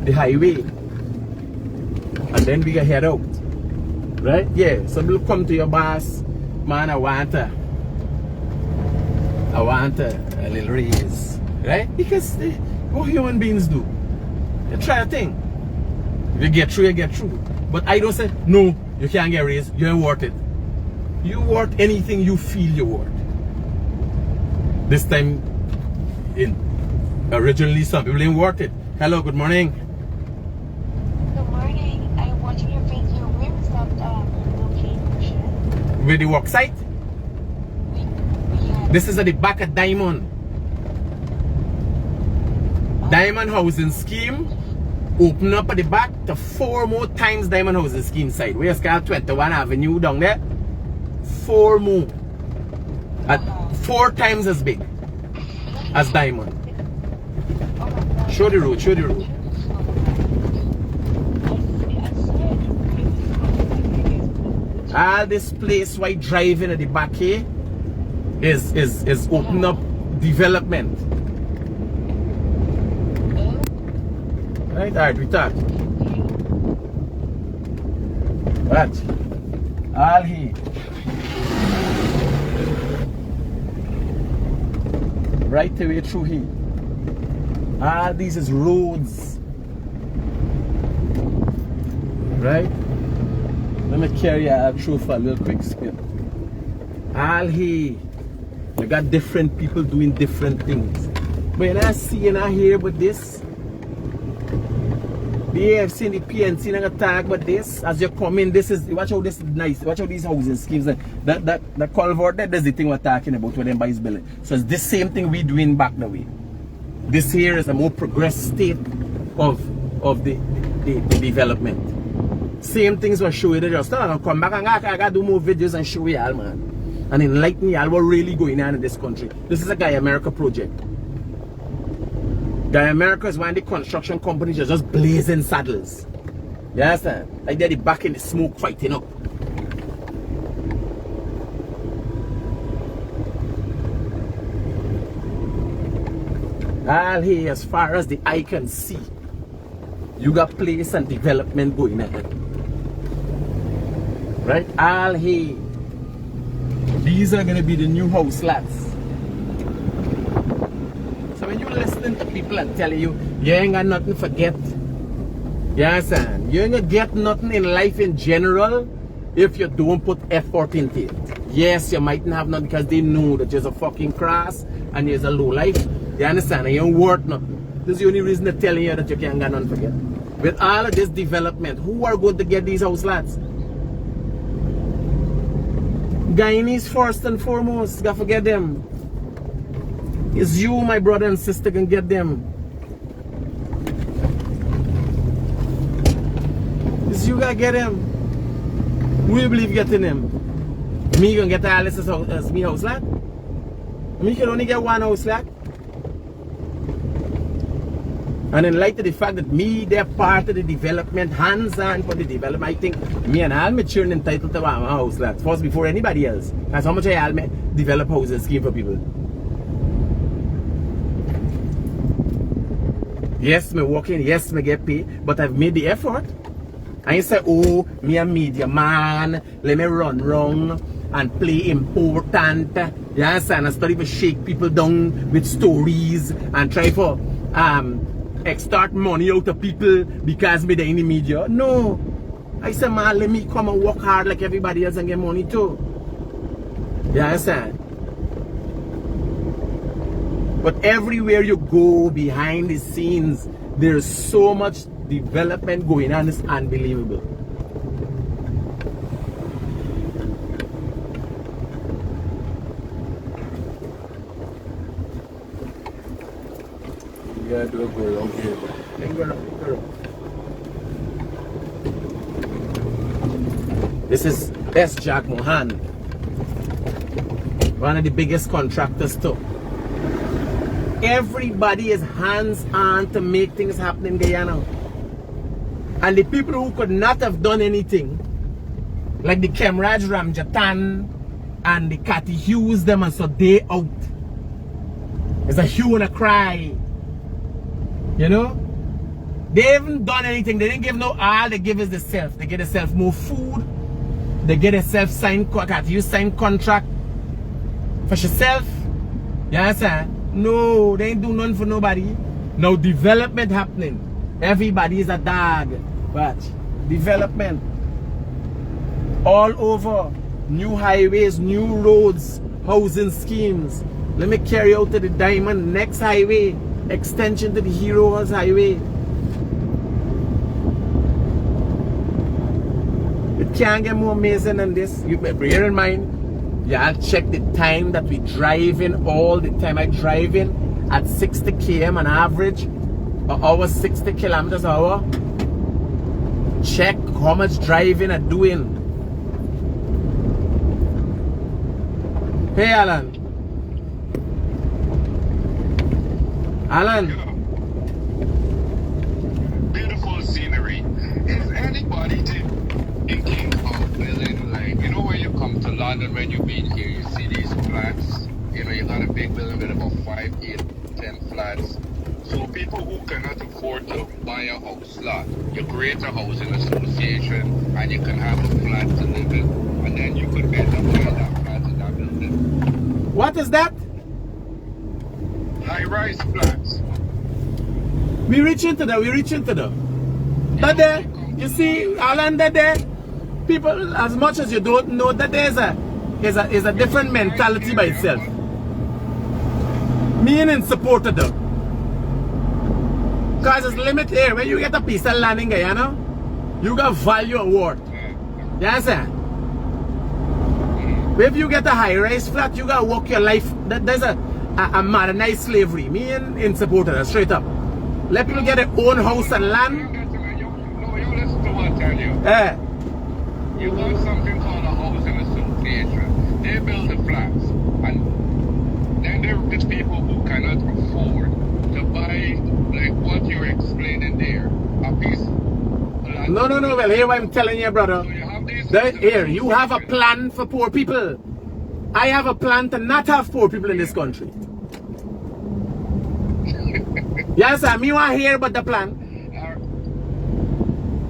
the highway. And then we can head out. Right? Yeah. So we'll come to your boss. Man, I want a little raise. Right? Because what human beings do. They try a thing. If you get through, you get through. But I don't say, no, you can't get raised. You ain't worth it. You worth anything you feel you're worth. This time, originally some people ain't worth it. Hello, good morning. Good morning. I'm watching your video. Where is that location? Where the work site? Yeah. This is at the back of Diamond. Diamond Housing Scheme. Open up at the back to 4 more times Diamond Housing Scheme site. Where's called 21 Avenue down there? 4 more. At 4 times as big as Diamond. Show the road, show the road. All this place while driving at the back here is open up development. Right, alright, we talk. Right. All here. Right away through here. All these is roads. Right? Let me carry you through for a little quick spin. All here, you got different people doing different things. But you not see, you not hear about this. The AFC and the PNC not talk about this. As you come in, this is, watch how this is nice. Watch how these housing schemes, the culvert, that's the thing we're talking about when them buys building. So it's the same thing we doing back the way. This here is a more progressed state of the development. Same things we're showing you. Just now, come back and I gotta do more videos and show you all, man. And enlighten you all what really going on in this country. This is a Guy America project. Guy America is one of the construction companies that just blazing saddles. You understand? Like they're the back in the smoke fighting up. All here, as far as the eye can see, you got place and development going ahead. Right? All here. These are going to be the new house lots. So when you're listening to people and telling you, you ain't got nothing to forget. You understand? You ain't going to get nothing in life in general if you don't put effort into it. Yes, you mightn't have nothing because they know that you're a fucking crass and you're a low life. You understand? And you ain't worth nothing. This is the only reason they're telling you that you can't get nothing to forget. With all of this development, who are going to get these house lots? Guyanese first and foremost, gotta forget them. It's you, my brother and sister, can get them. It's you gotta get them. Who you believe getting them? Me gonna get all this as me house lot? Me can only get one house lot. And in light of the fact that me, they're part of the development, hands-on for the development, I think me and all my children entitled to one house lot first before anybody else. That's how much I all develop housing scheme for people. Yes, me working, yes, me get paid, but I've made the effort. I ain't say, oh, me a media man, let me run wrong and play important. You understand? And study to shake people down with stories and try for extort money out of people because me they in the media. No. I say, man, let me come and work hard like everybody else and get money too. You understand? But everywhere you go behind the scenes, there's so much development going on. It's unbelievable. Yeah, do go around here. Then go around. This is S. Jack Mohan, one of the biggest contractors too. Everybody is hands-on to make things happen in Guyana. And the people who could not have done anything, like the Kemraj Ramjatan and the Cathy Hughes, them and so they out. It's a hue and a cry. You know? They haven't done anything. They didn't give no all. They give us the self. They get themselves more food. They get themselves signed contract for yourself. You understand? No, they ain't do nothing for nobody. Now development happening. Everybody is a dog. Watch. Development. All over. New highways, new roads, housing schemes. Let me carry out to the Diamond next highway. Extension to the Heroes Highway. It can't get more amazing than this. You bear in mind, y'all check the time that we drive in all the time. I drive in at 60 km on average, an hour 60 kilometers an hour. Check how much driving I'm doing. Hey Alan. Alan. Beautiful scenery. Is anybody thinking of building, like, you know, when you come to London, when you've been here, you see these flats, you know, you got a big building with about 5, 8, 10 flats. So people who cannot afford to buy a house lot, you create a housing association and you can have a flat to live in, and then you could end up buying that flat in that building. What is that? High-rise flats. We reach into the. But there, You see, Alan, there, people, as much as you don't know that there's a different mentality by itself. Me in support of them. Because it's limit here. When you get a piece of land in Guyana, you got value award. You understand? If you get a high-rise flat, you gotta work your life. There's a modernized slavery. Me in support of that, straight up. Let people get their own house and land. No, you listen to what I tell you. You got something called a housing association. They build the flats. And then there are people who cannot afford to buy, like what you're explaining there. A piece of land. No. Well, here what I'm telling you, brother. So you have these Here, you have a plan for poor people. I have a plan to not have poor people in this country. Yes, me want to hear about the plan.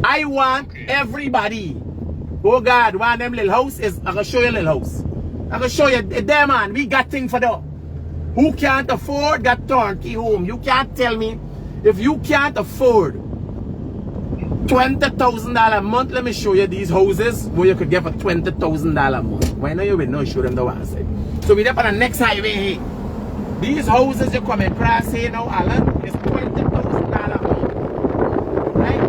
I want everybody. Oh God, one of them little house is, I can show you a little house. I can show you, there man, we got things for that. Who can't afford that turnkey home? You can't tell me, if you can't afford $20,000 a month, let me show you these houses where you could get for $20,000 a month. Why not you will not show them the one side? So we're up on the next highway here. These houses you come across here now, Alan, is $20,000 a month. Right?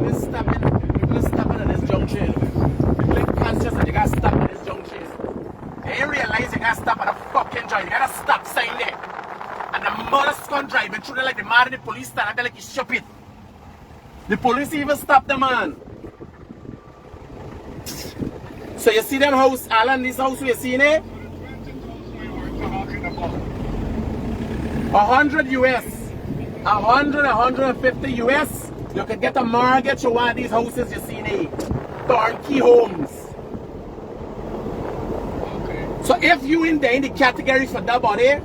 Let's stop at this junction. You're conscious that you gotta stop at this junction. You realize you gotta stop at a fucking joint. You gotta stop sign there. And the mother's gonna drive through there like the man in the police stand and they're like, you shop it. The police even stopped the man. So you see them house, Alan, this house we're seeing here? 100 US. 150 US. You can get a mortgage for one of these houses you see here. Turnkey homes. Okay. So if you in the category for that body,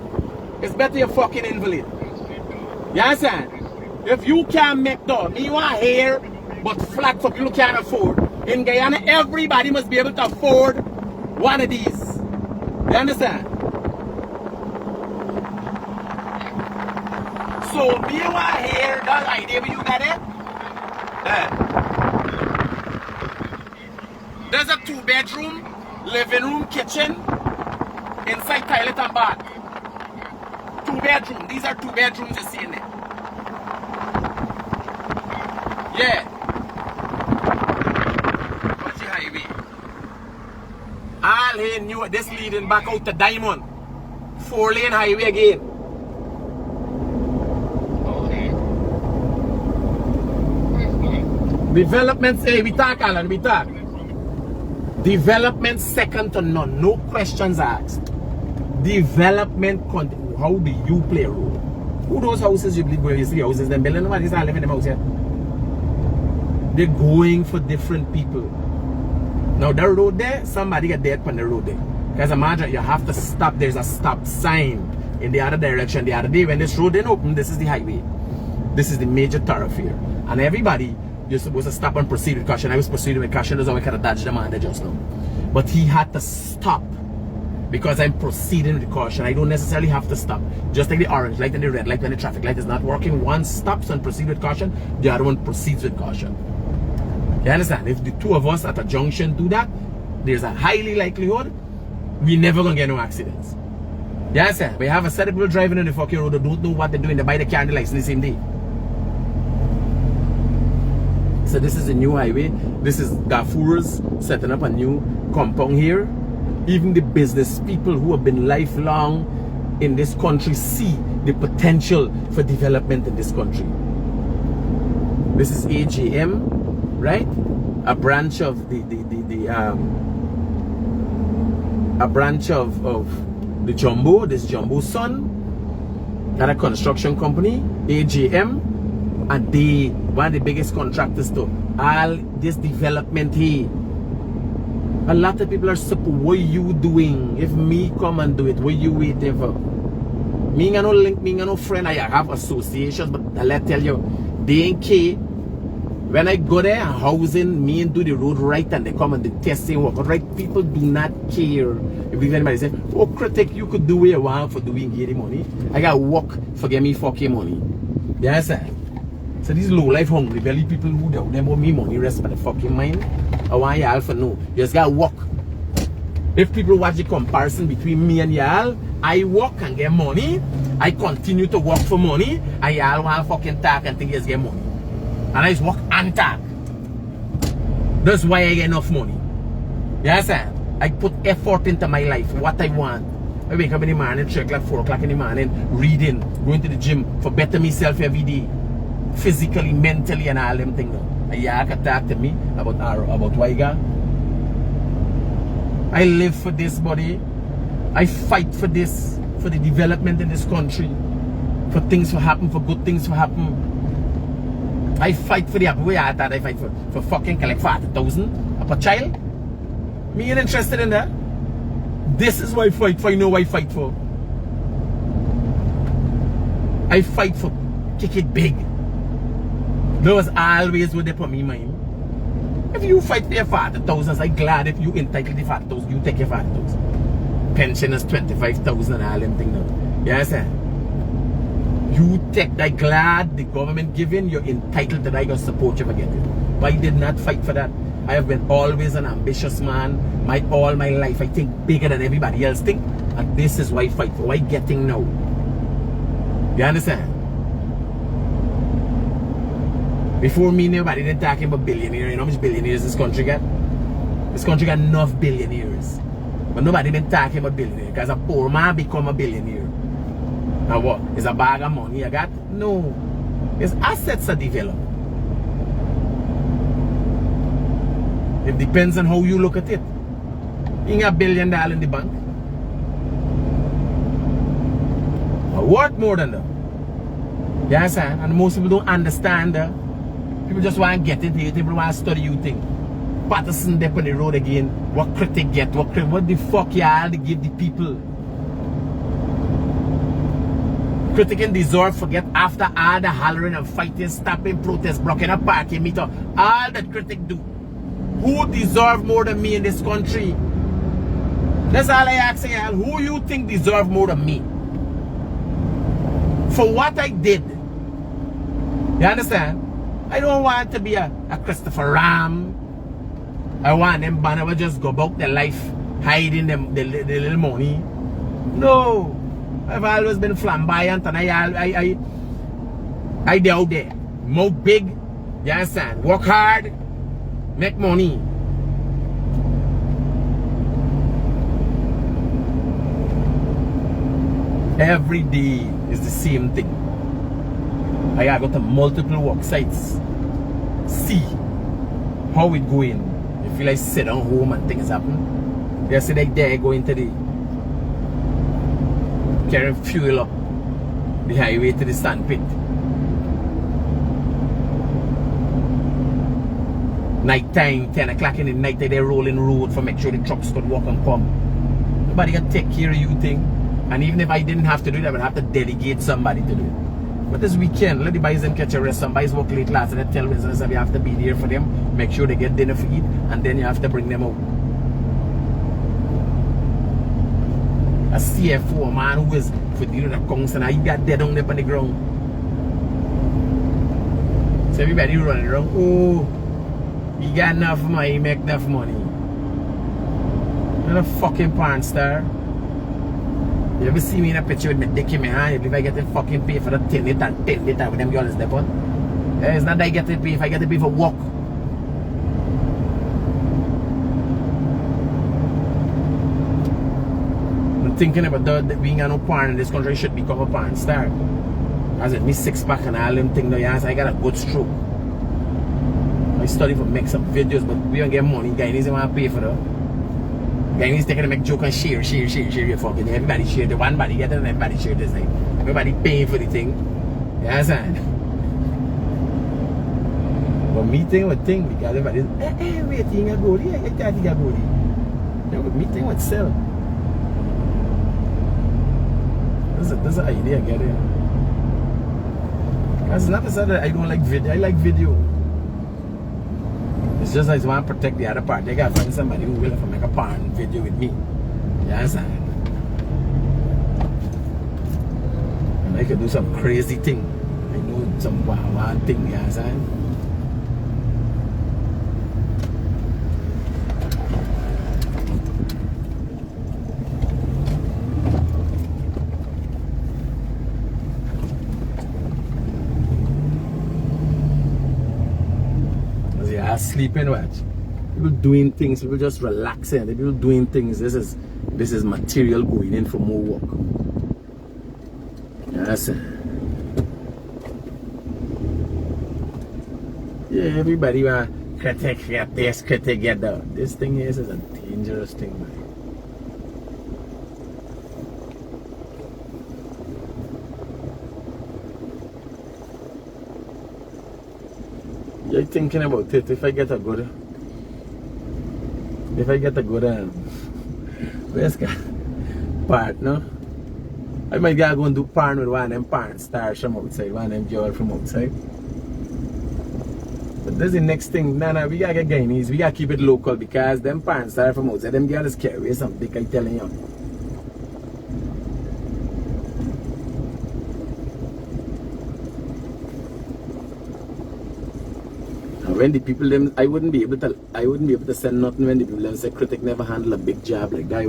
it's better you're fucking invalid. You understand? If you can't make that, me want hair, but flat for people who can't afford. In Guyana, everybody must be able to afford one of these. You understand? So me want hair, that idea where you got it? There's a 2-bedroom, living room, kitchen, inside toilet and bath. 2-bedroom. These are 2 bedrooms you see in there. Yeah. What's the highway? All here knew this leading back out to Diamond. 4-lane highway again. Okay. Developments, hey, we talk, Alan, we talk. Development second to none. No questions asked. Development, how do you play a role? Who those houses you believe where you see houses, them building nobody's not living in them house here. They're going for different people. Now the road there, somebody get dead on the road there. Because imagine you have to stop, there's a stop sign in the other direction. The other day when this road didn't open, this is the highway. This is the major thoroughfare. And everybody, you're supposed to stop and proceed with caution. I was proceeding with caution, that's how I could have dodged the man there just now. But he had to stop. Because I'm proceeding with caution. I don't necessarily have to stop. Just like the orange light and the red light when the traffic light is not working. One stops and proceeds with caution. The other one proceeds with caution. You understand? If the two of us at a junction do that, there's a highly likelihood we never gonna get no accidents. You understand? We have a set of people driving on the fucking road that don't know what they're doing. They buy the car license the same day. So this is a new highway. This is Gaffur's setting up a new compound here. Even the business people who have been lifelong in this country see the potential for development in this country. This is AJM, right? A branch of the Jumbo, this Jumbo Son, got a construction company, AJM, and they one of the biggest contractors to all this development here. A lot of people are supposed, what are you doing? If me come and do it, what are you waiting for? Me ain't no link, me ain't no friend. I have associations, but I'll tell you, they ain't care. When I go there, housing, me and do the road right, and they come and they testing work right. People do not care. If anybody say, oh, Critic, you could do what you want for doing here the money. I got work for get me fucking money. You understand? So these low life hungry belly people who don't them owe me money rest by the fucking mind. I want y'all to know. You just gotta work. If people watch the comparison between me and y'all, I work and get money. I continue to work for money, and y'all want to fucking talk and think you get money. And I just work and talk. That's why I get enough money. You understand? I put effort into my life, what I want. I wake up in the morning, 3 o'clock, 4 o'clock in the morning, reading, going to the gym for better myself every day. Physically, mentally, and all them things. And y'all can talk to me about what I got. I live for this, buddy. I fight for this, for the development in this country, for things to happen, for good things to happen. I fight for the way I thought I fight for fucking collect 40,000 of a child. Me ain't interested in that. This is what I fight for. I know what I fight for. I fight for kick it big. Those always what they put me in mind. If you fight for your 40,000, I'm glad if you entitled the 40,000, you take your 40,000. Pension is 25,000 and all them things now. You understand? You take that, glad the government giving, you're entitled to that, you're support you for getting. But I did not fight for that. I have been always an ambitious man. All my life, I think bigger than everybody else think. And this is why I fight for, why getting now. You understand? Before me, nobody didn't talking about billionaires. You know how much billionaires this country got? This country got enough billionaires. But nobody been talking about billionaires. Because a poor man become a billionaire. Now what? Is a bag of money you got? No. His assets are developed. It depends on how you look at it. You got $1 billion in the bank. But what more than that? You understand? And most people don't understand that. People just want to get it here. People want to study you think. Patterson there on the road again. What critic get? What the fuck y'all to give the people? Critic can deserve forget after all the hollering and fighting, stopping, protest, blocking a parking meter. All that critic do. Who deserve more than me in this country? That's all I ask y'all. Who you think deserve more than me? For what I did. You understand? I don't want to be a Christopher Ram. I want them banner will just go about their life hiding them the little money. No. I've always been flamboyant and I they out there. Mouth big. You understand? Work hard. Make money. Every day is the same thing. I gotta go to multiple work sites. See how it going. You feel like sit down home and things happen. You see like there going to the carrying fuel up the highway to the sandpit. Night time, 10 o'clock in the night, they're rolling road for make sure the trucks could walk and come. Nobody can take care of you thing. And even if I didn't have to do it, I would have to delegate somebody to do it. But this weekend, let the boys them catch a rest. Some boys work late last and they tell business that we have to be there for them, make sure they get dinner for eat, and then you have to bring them out. A CFO, a man who is for dealing with accounts and he got dead on there on the ground. So everybody running around, oh, he got enough money, he make enough money. You're a fucking porn star. You ever see me in a picture with my dick in my hand? You believe I get to fucking pay for the 10 liter with them girls step on? Yeah, it's not that I get to pay if I get to pay for work. I'm thinking about that being a no porn in this country should become a porn star. As it me 6-pack and all them things, yes, I got a good stroke. I study for make some videos, but we don't get money. Guys doesn't want to pay for that. Guys taking to make joke and share your fucking. Everybody share the one body get it and everybody share this thing. Everybody paying for the thing. You understand? But me think what thing because everybody wait, you got go there, you can't go there. Me think what sell. That's an idea, get it? It's not to say that I don't like video. I like video. It's just I just want to protect the other part. They gotta find somebody who will have to make a porn video with me. You understand? And I could do some crazy thing. I know some wild thing, you understand? Sleeping, watch. People doing things, people just relaxing, people doing things. This is material going in for more work. Yes. Yeah, everybody want critic get this, critic get that. This thing is a dangerous thing, man. You're thinking about it. If I get a good partner, I might go and do porn with one of them porn stars from outside, one of them girls from outside. But that's the next thing. Nah, we gotta get Guyanese. We gotta keep it local because them porn stars from outside, them girls carry something, I'm telling you. When the people them, I wouldn't be able to send nothing when the people them say Critic never handle a big job like that. I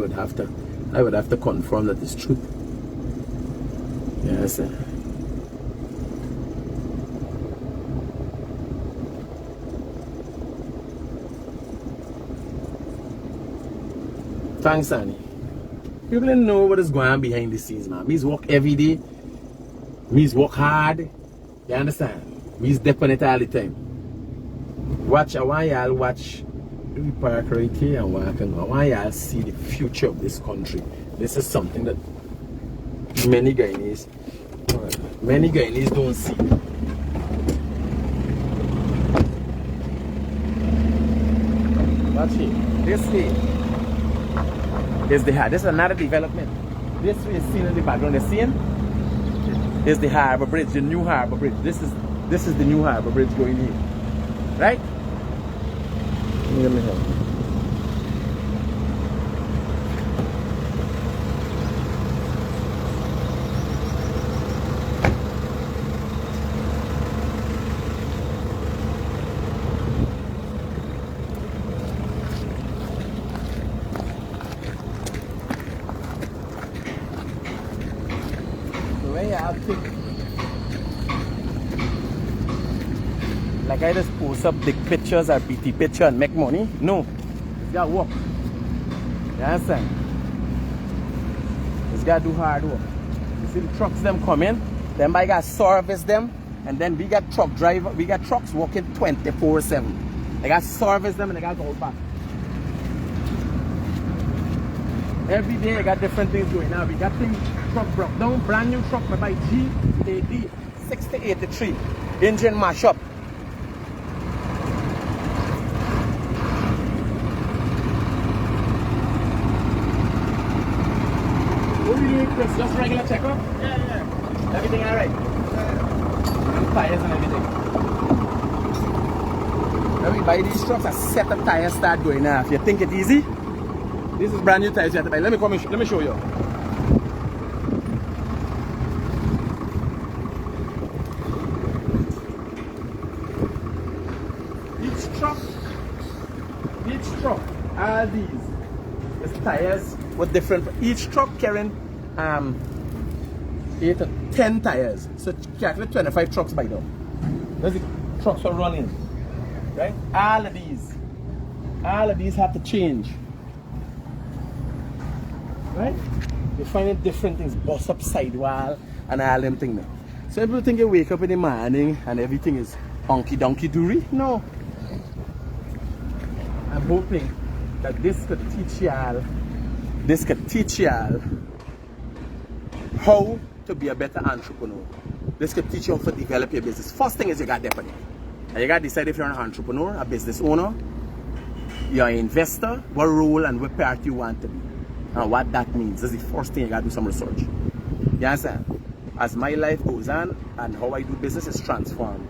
would have to confirm that it's truth. Yes, sir. Thanks, Annie. People don't know what is going on behind the scenes, man. Me's work every day. Me's work hard. You understand? Me's dip on it all the time. I want y'all watch we park right here and walk and go. I want y'all see the future of this country. This is something that many Guyanese don't see. Watch here. This here is the harbor. This is another development. This way is seen in the background. You're seeing? Is the harbor bridge, the new harbor bridge. This is the new harbor bridge going here. Right? Let me help. The way I think, like I just post up big pictures or BT picture and make money. No, it's gotta work. You understand? It's gotta do hard work. You see the trucks them coming, then I gotta service them, and then we got trucks working 24/7. I gotta service them and I gotta go back. Every day I got different things going on. We got things truck broke down, brand new truck by GAD 6083, engine mash up. What are you doing, Chris? Just regular checkup? Yeah. Everything alright? Yeah. And tires and everything. When we buy these trucks, a set of tires start going off. You think it's easy? This is brand new tires you have to buy. Let me show you. Each truck, all these is tires with different. Each truck carrying 8 to 10 tires. So calculate 25 trucks by now. Those the trucks are running, right? All of these have to change. Right? You're finding different things, bust up sidewall and all them things now. So people think you wake up in the morning and everything is honky donkey dory. No. I'm hoping that this could teach y'all how to be a better entrepreneur. This could teach you how to develop your business. First thing is you got to depend. And you got to decide if you're an entrepreneur, a business owner, you're an investor, what role and what part you want to be. And what that means. That's the first thing you gotta do some research. You understand? As my life goes on and how I do business is transformed.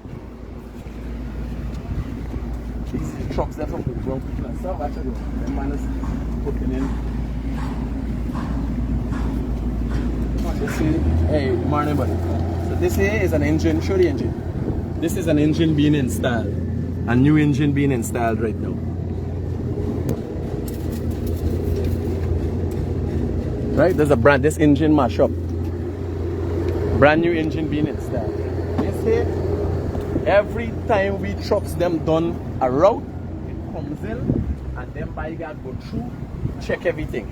These are the trucks there from the ground people and stuff. Actually, the man is putting in. You see, hey, morning buddy. So this here is an engine. Show the engine. This is an engine being installed. A new engine being installed right now. Right, there's a brand, this engine mash up. Brand new engine being installed. This here, every time we trucks them done a route, it comes in and then by God go through, check everything.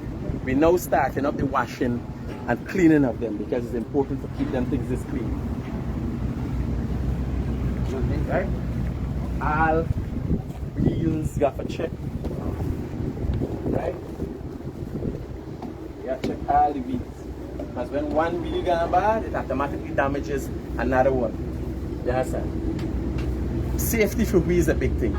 We now starting up the washing and cleaning of them because it's important to keep them things this clean. Right? All wheels got to check. Right? You got to check all the wheels. Because when one wheel gone bad, it automatically damages another one. You understand? Safety for wheels is a big thing.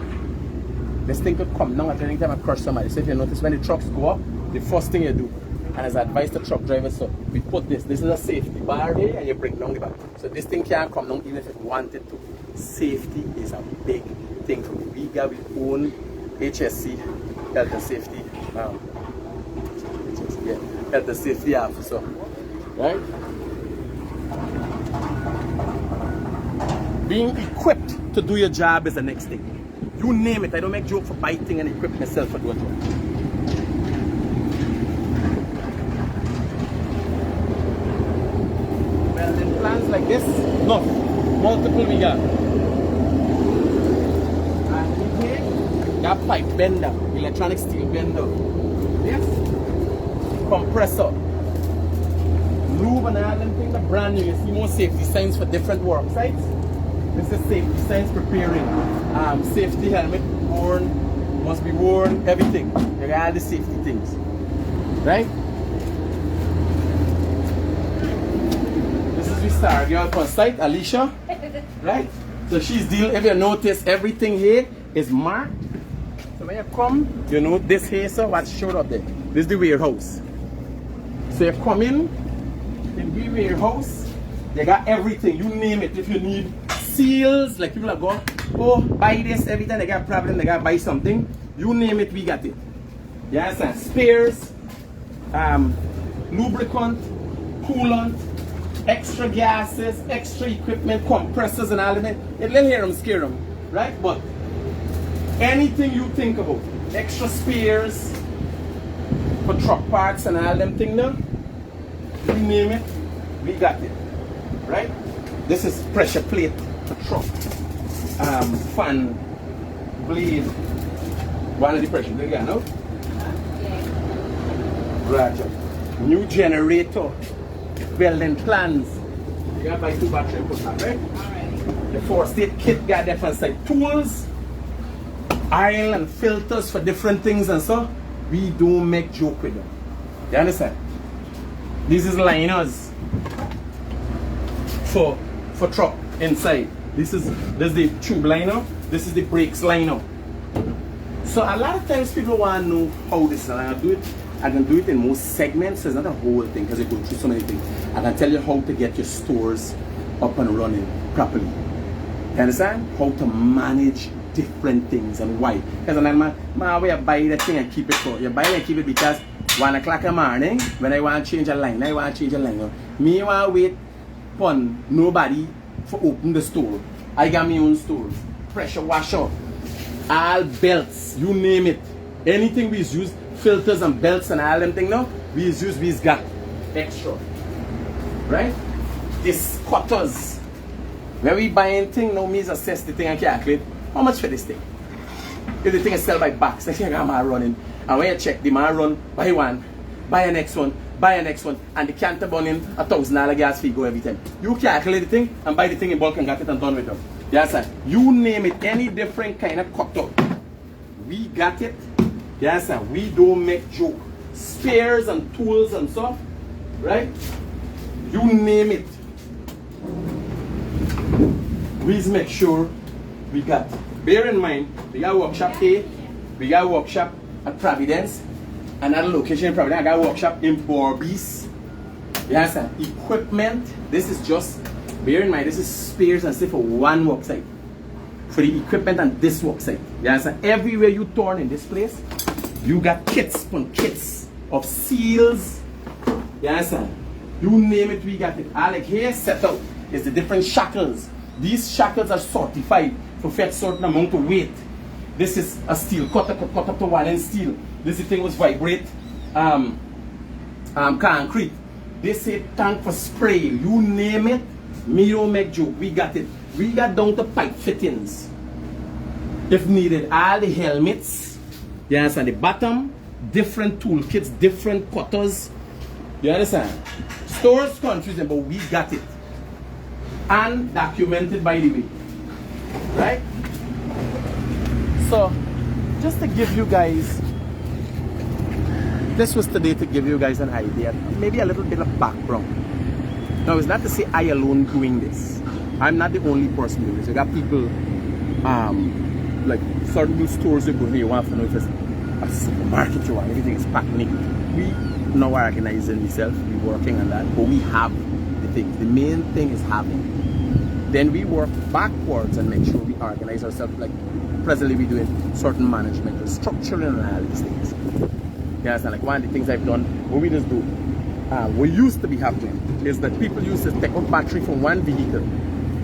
This thing could come down at any time and crush somebody. So if you notice, when the trucks go up, the first thing you do, and as I advise the truck drivers, so we put this is a safety bar here, and you bring down the bar. So this thing can't come down even if it wanted to. Safety is a big thing for me. We got our own HSC, health and safety, health and safety officer, right? Being equipped to do your job is the next thing. You name it. I don't make joke for biting and equip myself for doing job. Well, in plans like this, no, multiple we got. And here, got pipe bender, electronic steel bender. Yes, compressor, lube and all them things are brand new. You see more safety signs for different work sites. This is safety signs preparing. Safety helmet worn, must be worn, everything. You got all the safety things. Right? This is the star girl on site, Alicia. Right? So she's dealing, if you notice, everything here is marked. So when you come, you know this here, so what's showed up there. This is the warehouse. So you come in the warehouse, they got everything, you name it. If you need seals, like people are going, oh, buy this, every time they got a problem, they got to buy something. You name it, we got it. You understand? Spares, lubricant, coolant, extra gases, extra equipment, compressors and all of that. It let hear them, scare them, right? But anything you think about, extra spares for truck parts and all them things now, you name it, we got it, right? This is pressure plate for truck, fan, blade, one of the pressure plate, no? Roger. New generator, welding plans. You gotta buy 2 batteries and put that, right? Alright. The 4-state kit got different side tools, oil and filters for different things and so. We don't make joke with them. You understand? This is liners for truck inside. This is the tube liner. This is the brakes liner. So a lot of times people want to know how this is. And I can do it in most segments. So it's not a whole thing because you go through so many things. I can tell you how to get your stores up and running properly. You understand? How to manage different things and why. Because I'm like, man, we buy the thing and keep it for. You buy it and keep it because 1 o'clock in the morning, when I want to change a line, Me want to wait for nobody for open the store. I got my own stores. Pressure washer, all belts, you name it. Anything we use, filters and belts and all them thing now, we got extra. Right? This cutters. When we buy anything, now me assess the thing and calculate how much for this thing. If the thing is sell by box, I think I'm running. And when you check, the man run, buy one, buy a next one, and the canter burning $1,000 gas fee go every time. You calculate the thing and buy the thing in bulk and get it and done with them. Yes, sir. You name it, any different kind of cutter. We got it. Yes, sir. We don't make joke. Spares and tools and stuff, right? You name it. Please make sure we got. Bear in mind, we got workshop A, we got workshop at Providence, another location in Providence, I got workshop in Borbies. Yes, sir. Equipment, this is just, bear in mind, this is spares and stuff for one work site. For the equipment and this work site. Yes, sir. Everywhere you turn in this place, you got kits of seals. Yes, sir. You name it, we got it. I like here, set out. is the different shackles. These shackles are certified to fetch certain amount of weight. This is a steel, cut up to 1 inch steel. This thing was vibrate concrete. They say tank for spray, you name it, me don't make joke, we got it. We got down to pipe fittings. If needed, all the helmets, you understand, the bottom, different toolkits, different cutters, you understand? Stores confusing, but we got it. And documented, by the way, right? So, just to give you guys, this was today to give you guys an idea, maybe a little bit of background. Now, it's not to say I alone doing this. I'm not the only person doing this. You got people, like certain new stores you go here, you want to know if it's a supermarket you want, everything is packed neat. We now organizing ourselves, we working on that, but we have the things. The main thing is having. Then we work backwards and make sure we organize ourselves. Like presently we're doing certain management, structuring and all these things. Yeah, so like one of the things I've done, what we just do, what used to be happening is that people used to take out battery from one vehicle.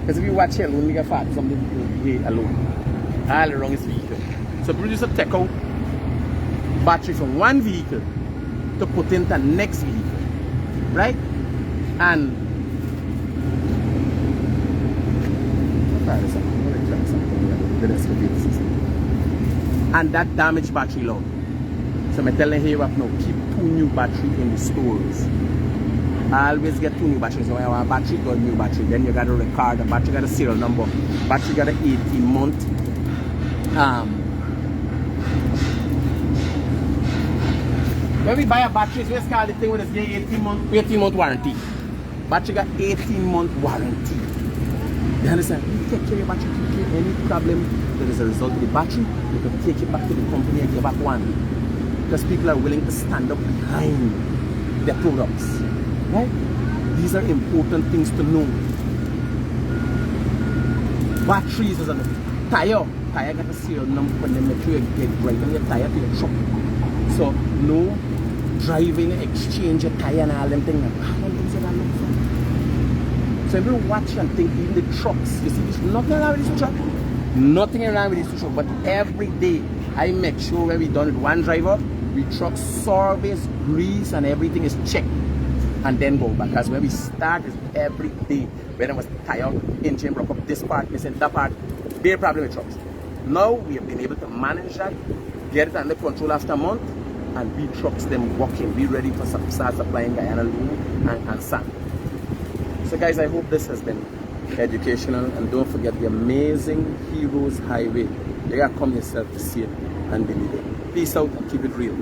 Because if you watch here alone, we get fat, something here alone. All around this vehicle. So people used to take out battery from one vehicle to put into the next vehicle. Right? And that damaged battery load. So I'm telling you right now, keep 2 new battery in the stores. Always get 2 new batteries. So when you want a battery, go new battery. Then you got to record the battery, got a serial number. Battery got an 18-month. When we buy a battery, we call the thing with this 18-month warranty. Battery got 18-month warranty. You understand? You take care of your battery, take care of any problem that is a result of the battery, you can take it back to the company and give back one. Because people are willing to stand up behind their products. Right? These are important things to know. Batteries is a tire. Tire got a serial number when they make sure you get right on your tire to your truck. So no driving, exchange your tire and all them things. So if you watch and think, even the trucks, you see, there's nothing wrong with this truck. Nothing wrong with this truck. But every day, I make sure when we're done with one driver, we truck service, grease, and everything is checked. And then go back. Because when we start, is every day. When I was tire, engine broke up, this part, missing that part. Big problem with trucks. Now, we have been able to manage that, get it under control after a month, and we trucks them working. Be ready for start supplying Guyana loom and sand. So guys, I hope this has been educational, and don't forget the amazing Heroes Highway. You gotta come yourself to see it and believe it. Peace out and keep it real.